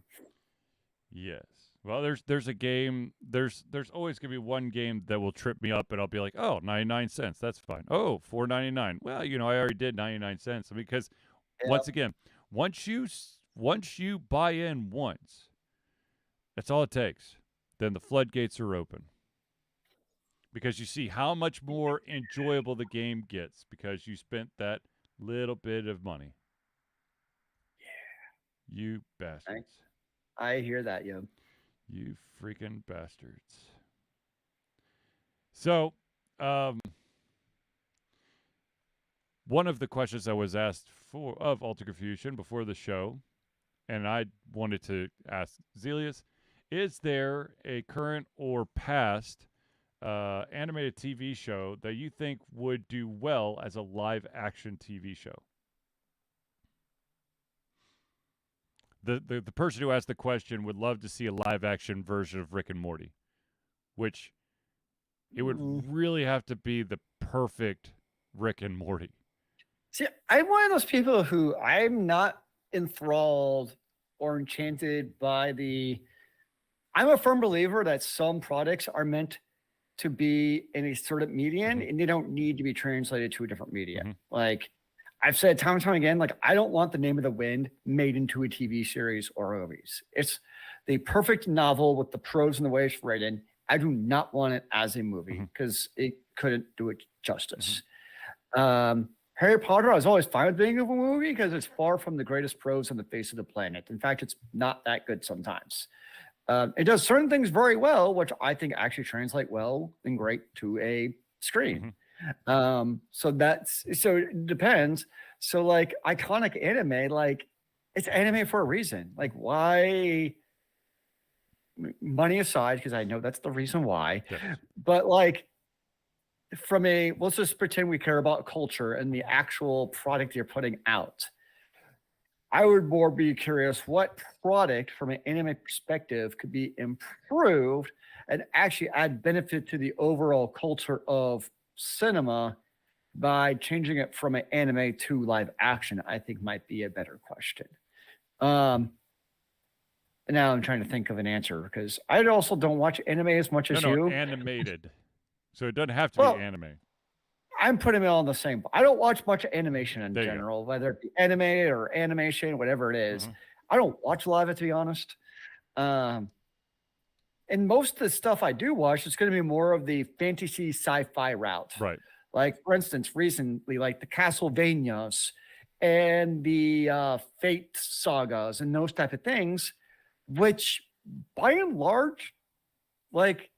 Yes. Well, there's a game. There's always gonna be one game that will trip me up, and I'll be like, oh, 99 cents. That's fine. Oh, $4.99. Well, I already did 99 cents because once again, once you buy in once, That's all it takes. Then the floodgates are open. Because you see how much more enjoyable the game gets because you spent that little bit of money. You bastards. I hear that, yo. You freaking bastards. So, one of the questions I was asked of Alter Confusion before the show, and I wanted to ask Zealeus, is there a current or past animated TV show that you think would do well as a live action TV show? The person who asked the question would love to see a live action version of Rick and Morty, which it would really have to be the perfect Rick and Morty. See, I'm one of those people who I'm not enthralled or enchanted by the. I'm a firm believer that some products are meant to be in a certain medium and they don't need to be translated to a different media. Like I've said time and time again, like I don't want the Name of the Wind made into a TV series or movies. It's the perfect novel with the prose and the way it's written. I do not want it as a movie because it couldn't do it justice. Harry Potter, I was always fine with being a movie because it's far from the greatest prose on the face of the planet. In fact, it's not that good sometimes. It does certain things very well, which I think actually translate well and great to a screen. So it depends. So like iconic anime, like it's anime for a reason. Like why? Money aside, because I know that's the reason why. But like let's just pretend we care about culture and the actual product you're putting out. I would more be curious what product from an anime perspective could be improved and actually add benefit to the overall culture of cinema by changing it from an anime to live action, I think might be a better question. Now I'm trying to think of an answer because I also don't watch anime as much as you. Animated. So it doesn't have to be anime. I'm putting it all in the same. I don't watch much animation in general, whether it be anime or animation, whatever it is. I don't watch a lot of it, to be honest. And most of the stuff I do watch is going to be more of the fantasy sci-fi route. Right. Like, for instance, recently, like the Castlevanias and the Fate sagas and those type of things, which by and large, like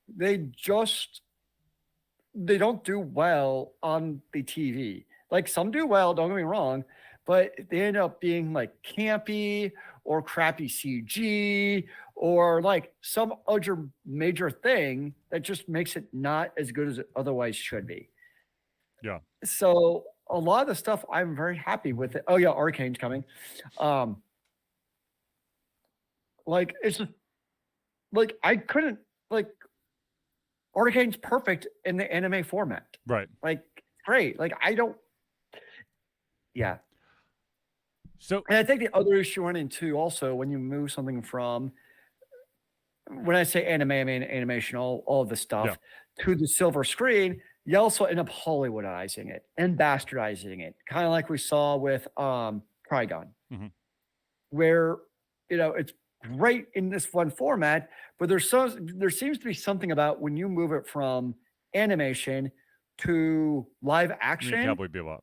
they don't do well on the TV. Like some do well, don't get me wrong, but they end up being like campy or crappy CG or like some other major thing that just makes it not as good as it otherwise should be. Yeah. So a lot of the stuff I'm very happy with it. Oh yeah, Arcane's coming. Like it's just like I couldn't like Arcane's perfect in the anime format. Right. Like, great. Like, I don't. Yeah. So, and I think the other issue run into also when you move something from, when I say anime, I mean animation, all of the stuff to the silver screen, you also end up Hollywoodizing it and bastardizing it. Kind of like we saw with Trigon, where, it's great in this one format, but there seems to be something about when you move it from animation to live action. Cowboy Bebop.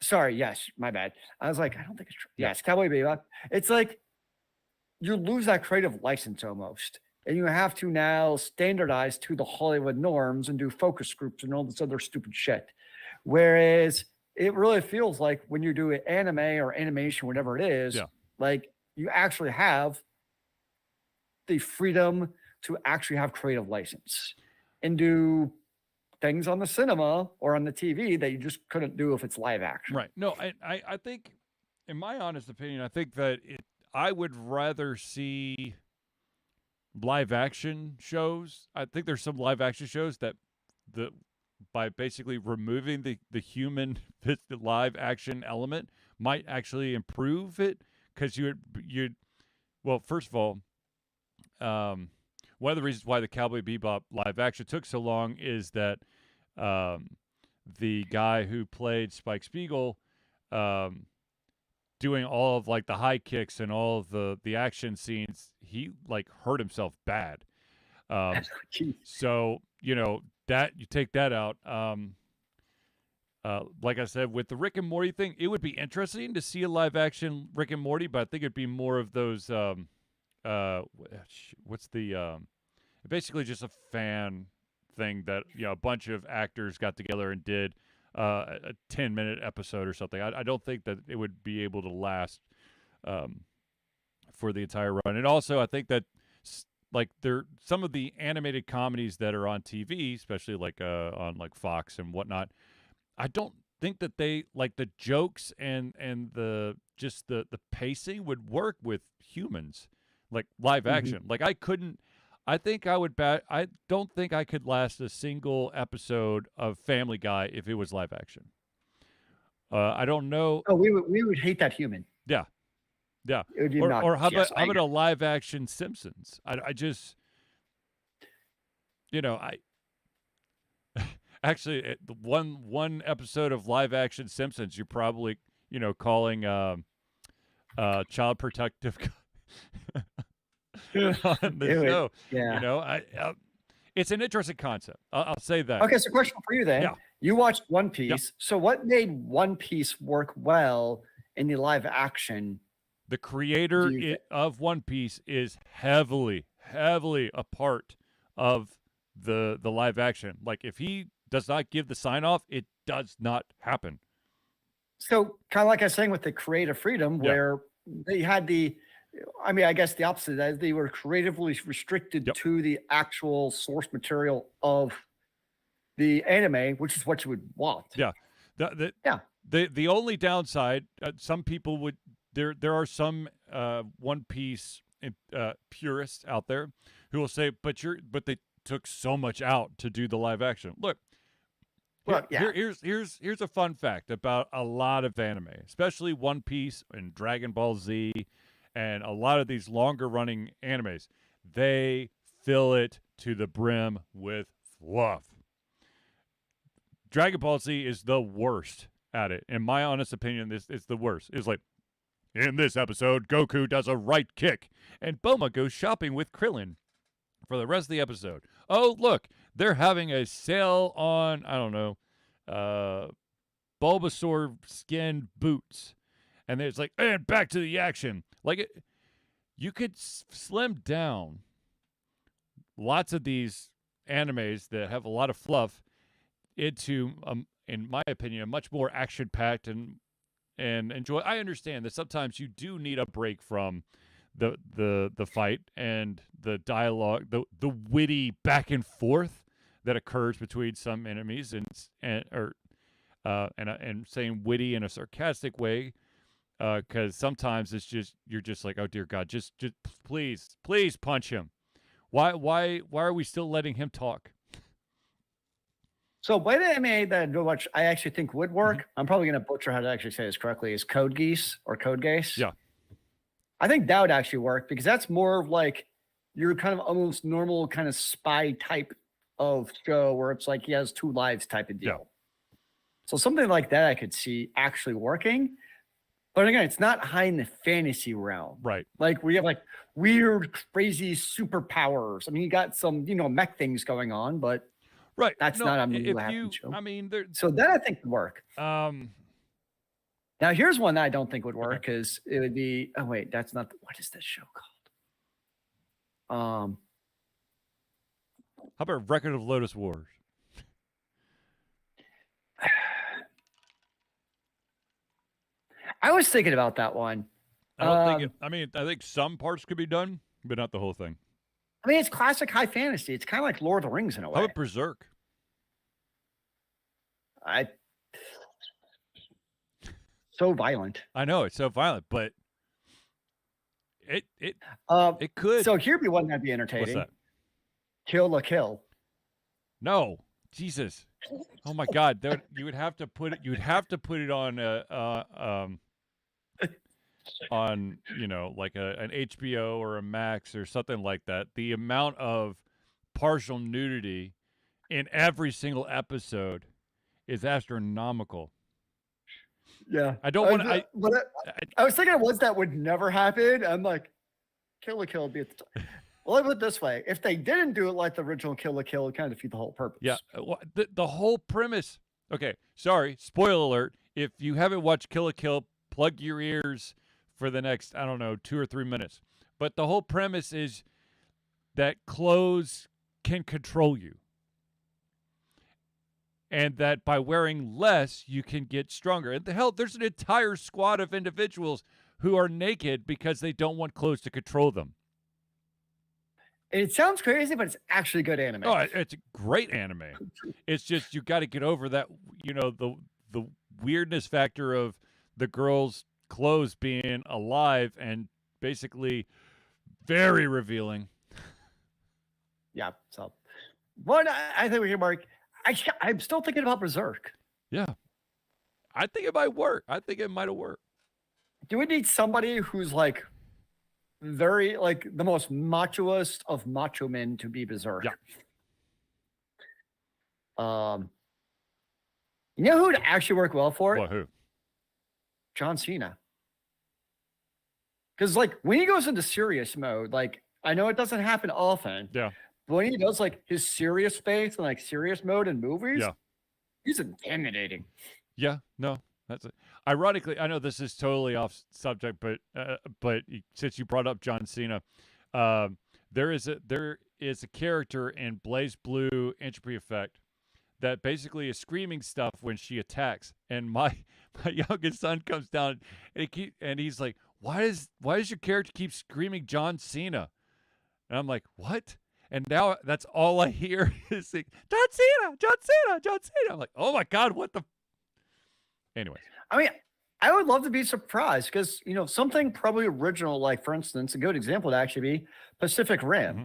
Sorry, yes, my bad. I was like, I don't think it's true. Yes, Cowboy Bebop. It's like you lose that creative license almost, and you have to now standardize to the Hollywood norms and do focus groups and all this other stupid shit. Whereas it really feels like when you do anime or animation, whatever it is, like you actually have the freedom to actually have creative license and do things on the cinema or on the TV that you just couldn't do if it's live action. Right. No, I think, in my honest opinion, I think that I would rather see live action shows. I think there's some live action shows that by basically removing the human live action element might actually improve it. Because well, first of all, one of the reasons why the Cowboy Bebop live action took so long is that the guy who played Spike Spiegel, doing all of like the high kicks and all of the action scenes, he like hurt himself bad. Jeez. So that you take that out. Like I said, with the Rick and Morty thing, it would be interesting to see a live action Rick and Morty, but I think it'd be more of those. What's the basically just a fan thing that a bunch of actors got together and did a 10-minute episode or something. I don't think that it would be able to last for the entire run. And also, I think that like some of the animated comedies that are on TV, especially like on like Fox and whatnot, I don't think that they like the jokes and the just the pacing would work with humans, like live action. Like I think I would bet. I don't think I could last a single episode of Family Guy if it was live action. I don't know. Oh, we would hate that human. Yeah. It would be Or how yes, about a live action Simpsons? I just, I actually the one episode of live action Simpsons, you're probably calling Child Protective on the show. Yeah. It's an interesting concept. I'll say that. Okay, so question for you then. Yeah. You watched One Piece. Yeah. So what made One Piece work well in the live action? The creator of One Piece is heavily a part of the live action. Like if he does not give the sign off, it does not happen. So kind of like I was saying with the creative freedom, where they had I guess the opposite, that they were creatively restricted to the actual source material of the anime, which is what you would want. Yeah. The only downside, some people would, there are some One Piece purists out there who will say, but they took so much out to do the live action. Look, here's a fun fact about a lot of anime, especially One Piece and Dragon Ball Z and a lot of these longer running animes. They fill it to the brim with fluff. Dragon Ball Z is the worst at it. In my honest opinion, it's the worst. It's like, in this episode, Goku does a right kick, and Bulma goes shopping with Krillin for the rest of the episode. Oh, look, they're having a sale on, I don't know, Bulbasaur skin boots. And it's like, and back to the action. Like, you could slim down lots of these animes that have a lot of fluff into, in my opinion, a much more action-packed and enjoy. I understand that sometimes you do need a break from the fight and the dialogue, the witty back and forth that occurs between some enemies and saying witty in a sarcastic way, because sometimes it's just you're just like, oh dear God, just please punch him. Why are we still letting him talk? So one anime that I actually think would work, I'm probably going to butcher how to actually say this correctly, is Code Geass or Code Geass. Yeah. I think that would actually work because that's more of like your kind of almost normal kind of spy type of show where it's like he has two lives type of deal. Yeah. So something like that I could see actually working. But again, it's not high in the fantasy realm. Right. Like we have like weird, crazy superpowers. I mean, you got some, mech things going on, but right. That's not a new show. I mean, so that I think would work. Now here's one that I don't think would work because it would be. Oh wait, that's not. What is this show called? How about Record of Lotus Wars? I was thinking about that one. I think some parts could be done, but not the whole thing. I mean, it's classic high fantasy. It's kind of like Lord of the Rings in a way. How about Berserk? So violent. I know it's so violent, but it could. So here'd be one that'd be entertaining. What's that? Kill la Kill. No, Jesus. Oh my God! You would have to put it. You would have to put it on on like an HBO or a Max or something like that. The amount of partial nudity in every single episode is astronomical. Yeah, I don't want to. I was thinking of ones that would never happen. I'm like, Kill la Kill would be at the top. Well, let me put it this way: if they didn't do it like the original Kill la Kill, it kind of defeat the whole purpose. Yeah, the whole premise. Okay, sorry, spoiler alert. If you haven't watched Kill la Kill, plug your ears for the next, I don't know, 2 or 3 minutes. But the whole premise is that clothes can control you. And that by wearing less, you can get stronger. And the hell, there's an entire squad of individuals who are naked because they don't want clothes to control them. It sounds crazy, but it's actually good anime. Oh, it's a great anime. It's just you got to get over that, the weirdness factor of the girls' clothes being alive and basically very revealing. Yeah. So, what I think we can mark. I'm still thinking about Berserk. Yeah, I think it might work. I think it might have worked. Do we need somebody who's like very like the most machoist of macho men to be Berserk? Yeah. You know who would actually work well for it? Well, who? John Cena. Because like when he goes into serious mode, like I know it doesn't happen often. Yeah. But when he does like his serious face and like serious mode in movies, Yeah. he's intimidating. Yeah, no, that's it. Ironically, I know this is totally off subject, but since you brought up John Cena, there is a character in Blaze Blue Entropy Effect that basically is screaming stuff when she attacks, and my youngest son comes down and he's like, why does your character keep screaming John Cena? And I'm like, what? And now that's all I hear is like, John Cena, John Cena, John Cena. I'm like, oh my God, what the? Anyways. I mean, I would love to be surprised because, something probably original, like for instance, a good example would actually be Pacific Rim. Mm-hmm.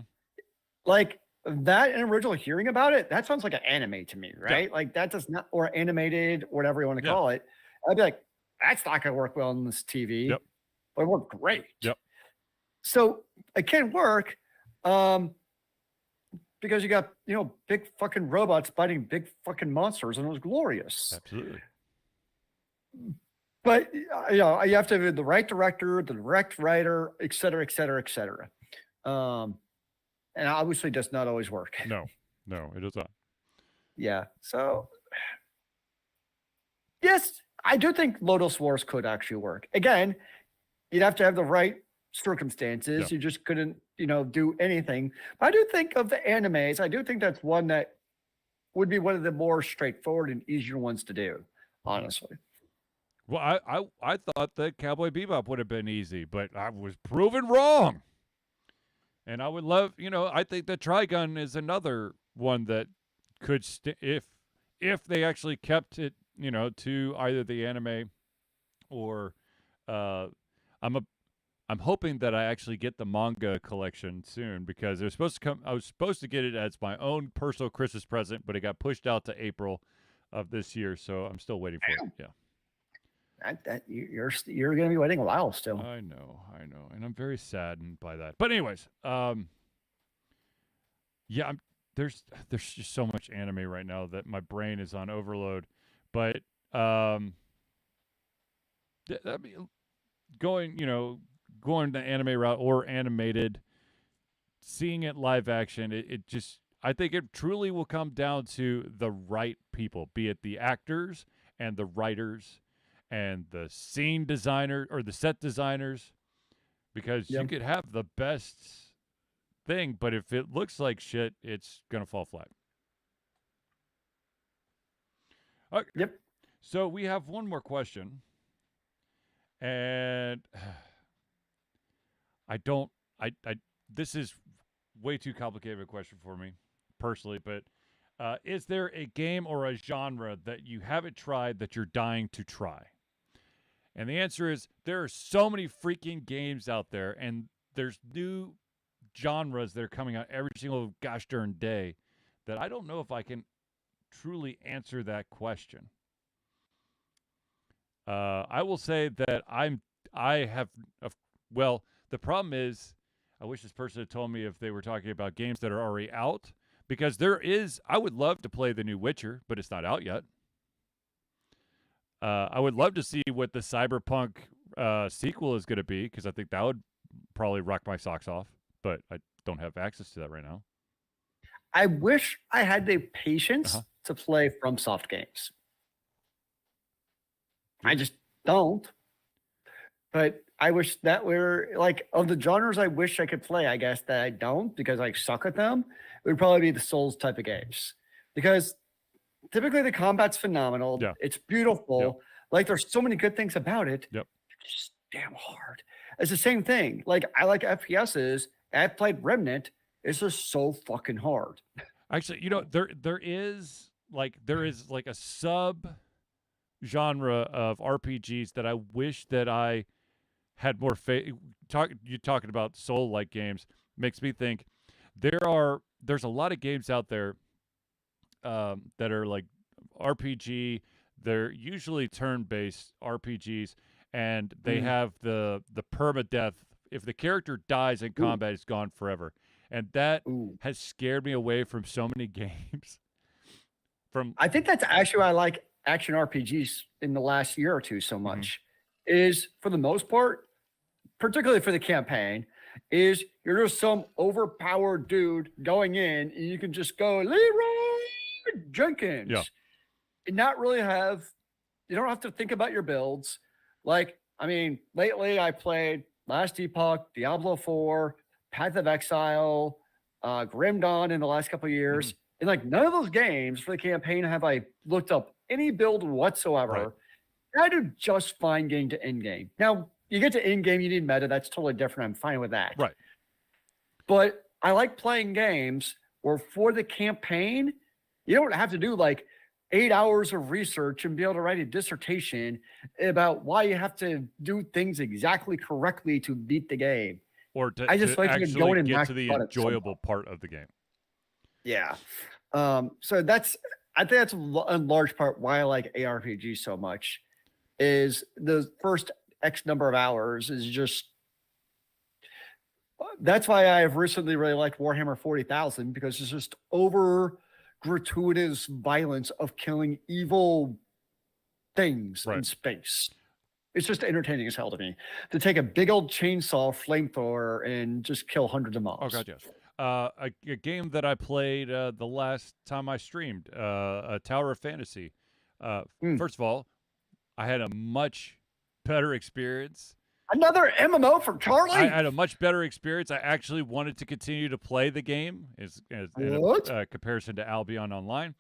Like that, an original hearing about it, that sounds like an anime to me, right? Yeah. Like that does not, or animated, whatever you want to call it. I'd be like, that's not going to work well on this TV. Yep. But it worked great. Yep. So it can work. Because you got, big fucking robots fighting big fucking monsters, and it was glorious. Absolutely. But, you have to have the right director, the direct writer, et cetera, et cetera, et cetera. And obviously it does not always work. No, it does not. Yeah. So, yes, I do think Lotus Wars could actually work. Again, you'd have to have the right circumstances. Yeah. You just couldn't, do anything. But I do think of the animes, I do think that's one that would be one of the more straightforward and easier ones to do, honestly. Well, I thought that Cowboy Bebop would have been easy, but I was proven wrong. And I would love, I think that Trigun is another one that could, if they actually kept it, to either the anime or I'm hoping that I actually get the manga collection soon because it was supposed to come. I was supposed to get it as my own personal Christmas present, but it got pushed out to April of this year, so I'm still waiting for it. Yeah, you're going to be waiting a while still. I know, and I'm very saddened by that. But anyways, yeah, there's just so much anime right now that my brain is on overload. But going the anime route or animated, seeing it live action, it just, I think it truly will come down to the right people, be it the actors and the writers and the scene designer or the set designers, because you could have the best thing, but if it looks like shit, it's going to fall flat. Okay. Yep. So we have one more question. And this is way too complicated of a question for me personally, but is there a game or a genre that you haven't tried that you're dying to try? And the answer is there are so many freaking games out there, and there's new genres that are coming out every single gosh darn day that I don't know if I can truly answer that question. I will say that the problem is, I wish this person had told me if they were talking about games that are already out, because I would love to play the new Witcher, but it's not out yet. I would love to see what the Cyberpunk sequel is going to be, because I think that would probably rock my socks off, but I don't have access to that right now. I wish I had the patience Uh-huh. to play FromSoft games. I Yeah. just don't. But I wish that were like of the genres I wish I could play, I guess that I don't because I suck at them. It would probably be the Souls type of games. Because typically the combat's phenomenal. Yeah. It's beautiful. Like there's so many good things about it. Yep. It's just damn hard. It's the same thing. Like I like FPSs. I've played Remnant. It's just so fucking hard. Actually, there is like a sub genre of RPGs that I wish that I had more faith. You talking about soul like games makes me think there's a lot of games out there that are like RPG. They're usually turn-based RPGs, and they have the permadeath. If the character dies in combat, it's gone forever, and that has scared me away from so many games. I think that's actually why I like action RPGs in the last year or two so much. Is for the most part, particularly for the campaign, is you're just some overpowered dude going in, and you can just go Leroy Jenkins, and not really have. You don't have to think about your builds. Like, I mean, lately I played Last Epoch, Diablo 4, Path of Exile, Grim Dawn in the last couple of years. And like none of those games for the campaign have I looked up any build whatsoever. Right. I do just fine getting to end game. Now, you get to end game, you need meta. That's totally different. I'm fine with that. Right. But I like playing games where for the campaign, you don't have to do like 8 hours of research and be able to write a dissertation about why you have to do things exactly correctly to beat the game. Or to, I just to like actually going and get to the enjoyable part of the game. Yeah. So I think that's in large part why I like ARPG so much is the first X number of hours is just, that's why I've recently really liked Warhammer 40,000 because it's just over gratuitous violence of killing evil things in space. It's just entertaining as hell to me to take a big old chainsaw flamethrower and just kill hundreds of mobs. Oh god, yes. A game that I played the last time I streamed, a Tower of Fantasy. First of all, I had a much better experience. Another MMO from Charlie? I had a much better experience. I actually wanted to continue to play the game in comparison to Albion Online.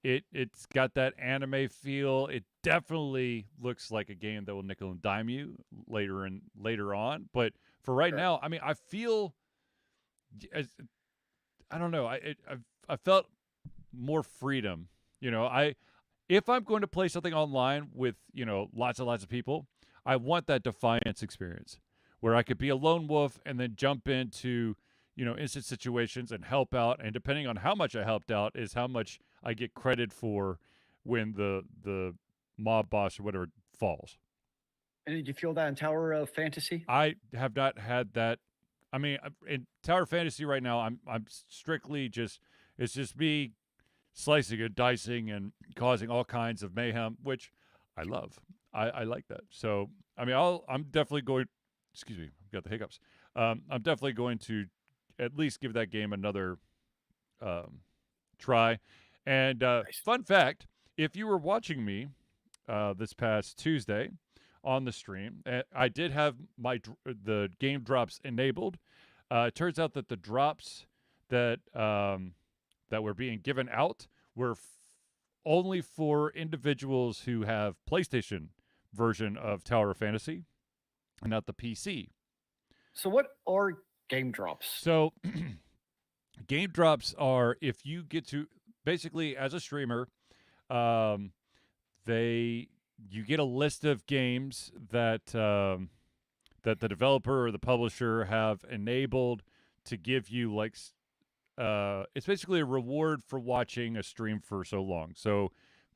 It's got that anime feel. It definitely looks like a game that will nickel and dime you later on. But for right now, I mean, I feel, I don't know. I felt more freedom. If I'm going to play something online with lots and lots of people, I want that Defiance experience where I could be a lone wolf and then jump into instant situations and help out. And depending on how much I helped out is how much I get credit for when the mob boss or whatever falls. And did you feel that in Tower of Fantasy? I have not had that. I mean, in Tower of Fantasy right now, I'm strictly it's just me slicing and dicing and causing all kinds of mayhem, which I love. I like that. So, I mean, I'm definitely going. Excuse me, I've got the hiccups. I'm definitely going to at least give that game another try. And Nice. Fun fact: if you were watching me this past Tuesday on the stream, I did have the game drops enabled. It turns out that the drops that were being given out were only for individuals who have PlayStation version of Tower of Fantasy and not the PC. So what are game drops? So game drops are if you get to basically as a streamer, you get a list of games that that the developer or the publisher have enabled to give you like it's basically a reward for watching a stream for so long. So,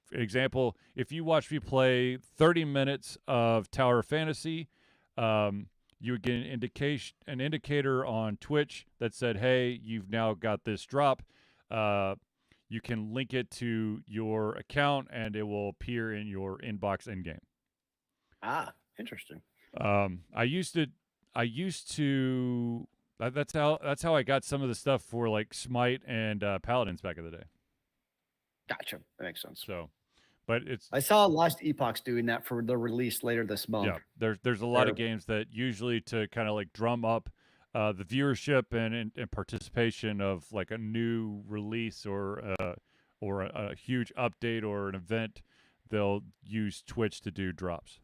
for example, if you watch me play 30 minutes of Tower of Fantasy, you would get an indicator on Twitch that said, "Hey, you've now got this drop." You can link it to your account, and it will appear in your inbox in game. Ah, interesting. I used to I used to. That's how I got some of the stuff for like Smite and Paladins back in the day. Gotcha. That makes sense. So, but I saw Lost Epochs doing that for the release later this month. Yeah, there's a lot of games that usually to kind of like drum up the viewership and participation of like a new release or a huge update or an event, they'll use Twitch to do drops.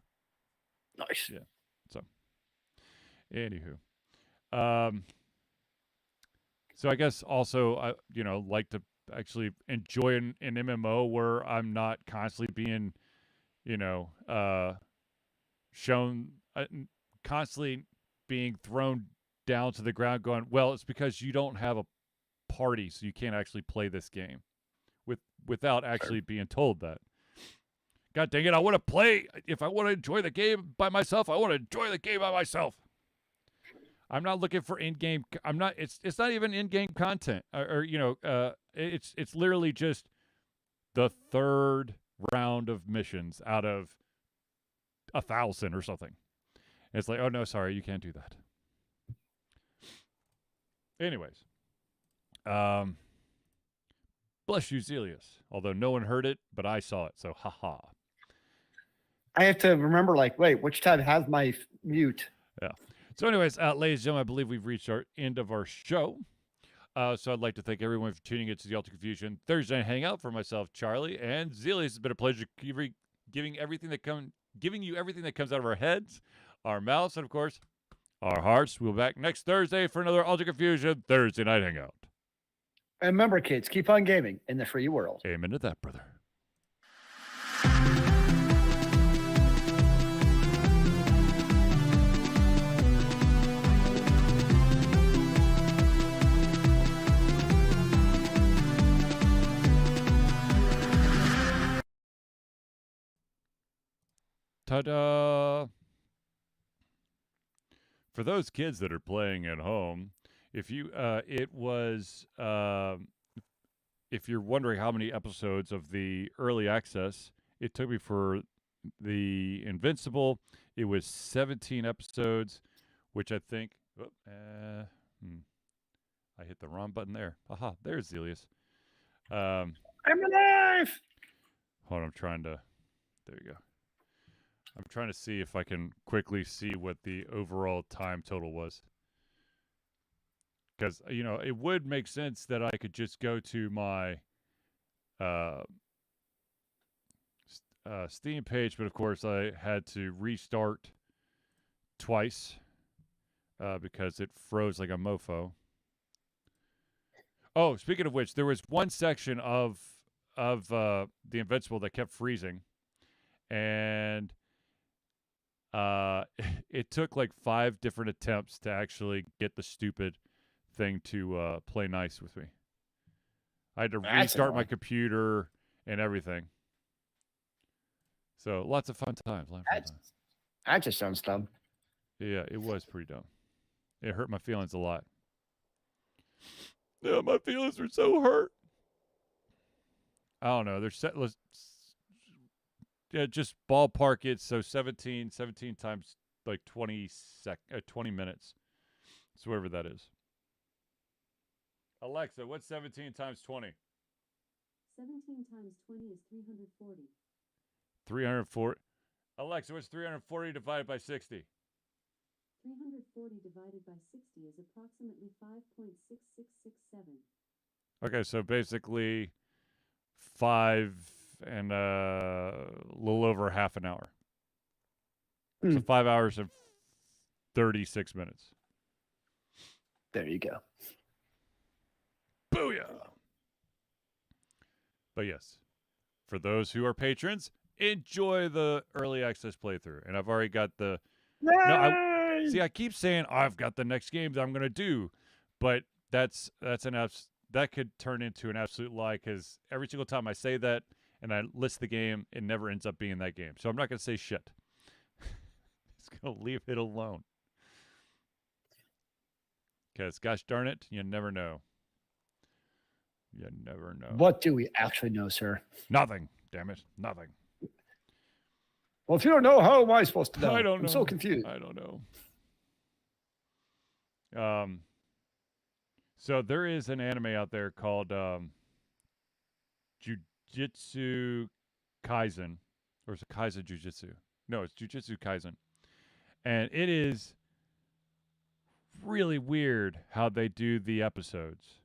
Nice. Yeah. So, anywho, so I guess also I like to actually enjoy an MMO where I'm not constantly being, shown constantly being thrown down to the ground going, well, it's because you don't have a party, so you can't actually play this game without actually being told that. God dang it, I want to play. If I want to enjoy the game by myself, I want to enjoy the game by myself. I'm not looking for in-game. I'm not. It's not even in-game content, it's literally just the third round of missions out of 1,000 or something. And it's like, oh no, sorry, you can't do that. Anyways, bless you, Zealeus. Although no one heard it, but I saw it, so haha. I have to remember, like, wait, which tab has my mute? Yeah. So anyways, ladies and gentlemen, I believe we've reached our end of our show. So I'd like to thank everyone for tuning in to the Ultra Confusion Thursday Hangout. For myself, Charlie, and Zealeus, it's been a pleasure giving you everything that comes out of our heads, our mouths, and of course, our hearts. We'll be back next Thursday for another Ultra Confusion Thursday Night Hangout. And remember, kids, keep on gaming in the free world. Amen to that, brother. Ta-da! For those kids that are playing at home, if you're wondering how many episodes of the early access it took me for the Invincible, it was 17 episodes, which I think, I hit the wrong button there. Aha, there's Zealeus. I'm alive! Hold on, there you go. I'm trying to see if I can quickly see what the overall time total was. Because, it would make sense that I could just go to my Steam page, but of course I had to restart twice because it froze like a mofo. Oh, speaking of which, there was one section of the Invincible that kept freezing, and it took like 5 different attempts to actually get the stupid thing to play nice with me. I had to restart my computer and everything. So lots of fun times. That just sounds dumb. Yeah, it was pretty dumb. It hurt my feelings a lot. Yeah, my feelings were so hurt. I don't know. They're set. Yeah, just ballpark it. So 17 times like 20 minutes. So whatever that is. Alexa, what's 17 times 20? 17 times 20 is 340. 340. Alexa, what's 340 divided by 60? 340 divided by 60 is approximately 5.6667. Okay, so basically 5 and a little over half an hour. So 5 hours and 36 minutes. There you go. Booyah! But yes, for those who are patrons, enjoy the early access playthrough. And I've already got the... Yay! I keep saying I've got the next game that I'm going to do, but that could turn into an absolute lie, because every single time I say that and I list the game, it never ends up being that game. So I'm not going to say shit. Just going to leave it alone. Because, gosh darn it, you never know. You never know. What do we actually know, sir? Nothing. Damn it. Nothing. Well, if you don't know, how am I supposed to know? I don't know. I'm so confused. I don't know. So there is an anime out there called Jujutsu Kaisen, or is it Kaisen Jujutsu? No, it's Jujutsu Kaisen, and it is really weird how they do the episodes.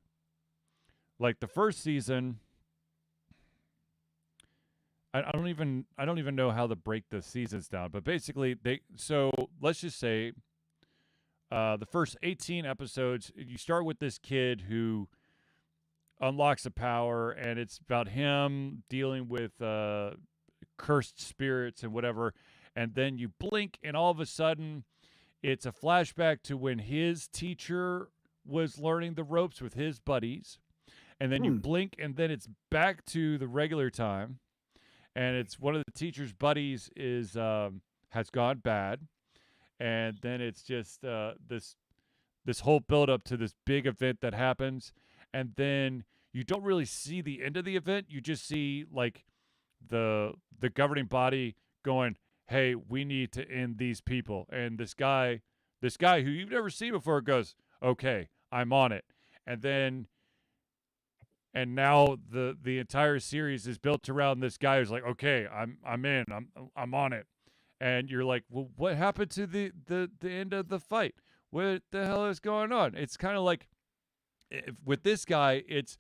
Like the first season, I don't even know how to break the seasons down, but basically let's just say the first 18 episodes, you start with this kid who unlocks a power, and it's about him dealing with cursed spirits and whatever. And then you blink, and all of a sudden, it's a flashback to when his teacher was learning the ropes with his buddies. And then you blink, and then it's back to the regular time. And it's one of the teacher's buddies has gone bad. And then it's just this whole build up to this big event that happens, and then you don't really see the end of the event. You just see like the governing body going, "Hey, we need to end these people." And this guy who you've never seen before goes, "Okay, I'm on it." And now the entire series is built around this guy who's like, "Okay, I'm in. I'm on it." And you're like, well, what happened to the end of the fight? What the hell is going on? It's kind of like with this guy, it's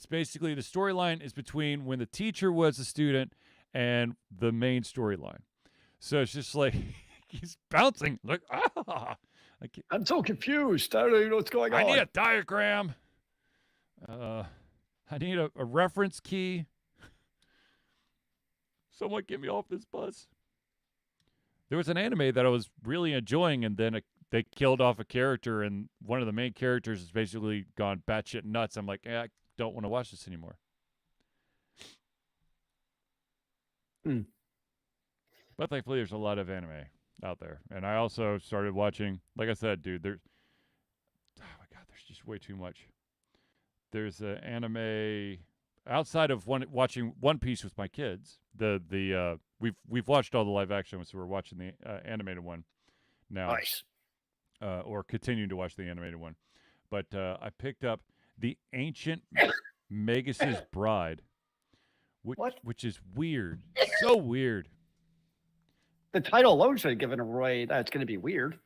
basically the storyline is between when the teacher was a student and the main storyline. So it's just like he's bouncing like I'm so confused. I don't even know what's going on. I need a diagram. I need a reference key. Someone get me off this bus. There was an anime that I was really enjoying, and then they killed off a character, and one of the main characters has basically gone batshit nuts. I'm like, I don't want to watch this anymore. But thankfully, there's a lot of anime out there. And I also started watching, like I said, dude, oh my God, there's just way too much. There's an anime outside of watching One Piece with my kids. We've watched all the live action ones, so we're watching the animated one now. Nice. Or continuing to watch the animated one. But I picked up The Ancient Magus' Bride, which is weird. So weird. The title alone should have given away that it's going to be weird.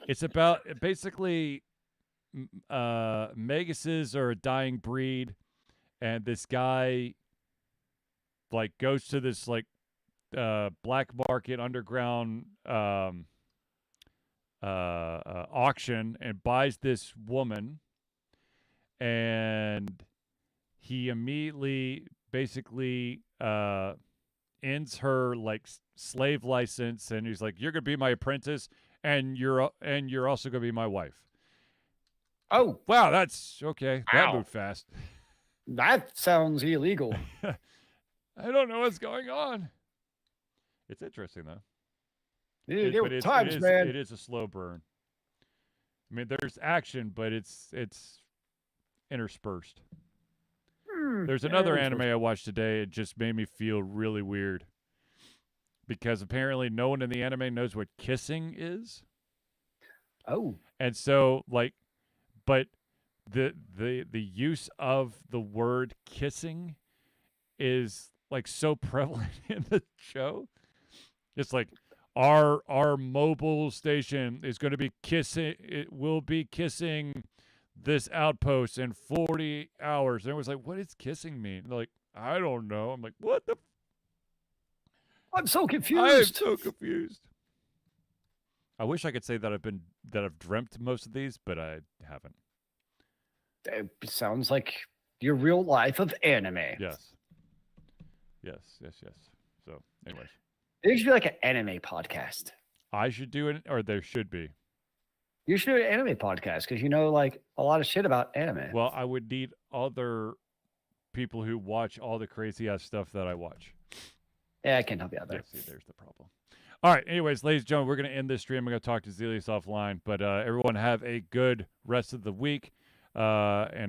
It's about basically Maguses are a dying breed, and this guy like goes to this like black market underground auction and buys this woman, and he immediately basically ends her like slave license, and he's like, "You're gonna be my apprentice, and you're also gonna be my wife." Oh, wow, that's okay. That wow. moved fast. That sounds illegal. I don't know what's going on. It's interesting though. Man. It is a slow burn. I mean, there's action, but it's interspersed. There's another anime I watched today. It just made me feel really weird because apparently no one in the anime knows what kissing is. Oh, and so like, but the use of the word kissing is like so prevalent in the show. It's like our mobile station is going to be kissing. It will be kissing this outpost in 40 hours. And it was like, what does kissing mean? They're like, I don't know. I'm like, what the? I'm so confused. I am so confused. I wish I could say that I've dreamt most of these, but I haven't. It sounds like your real life of anime. Yes. So, anyways. There should be like an anime podcast. I should do it, or there should be. You should do an anime podcast because you know like a lot of shit about anime. Well, I would need other people who watch all the crazy ass stuff that I watch. Yeah, I can't help you out there. Yeah, see, there's the problem. All right. Anyways, ladies and gentlemen, we're going to end this stream. I'm going to talk to Zealeus offline, but everyone have a good rest of the week. And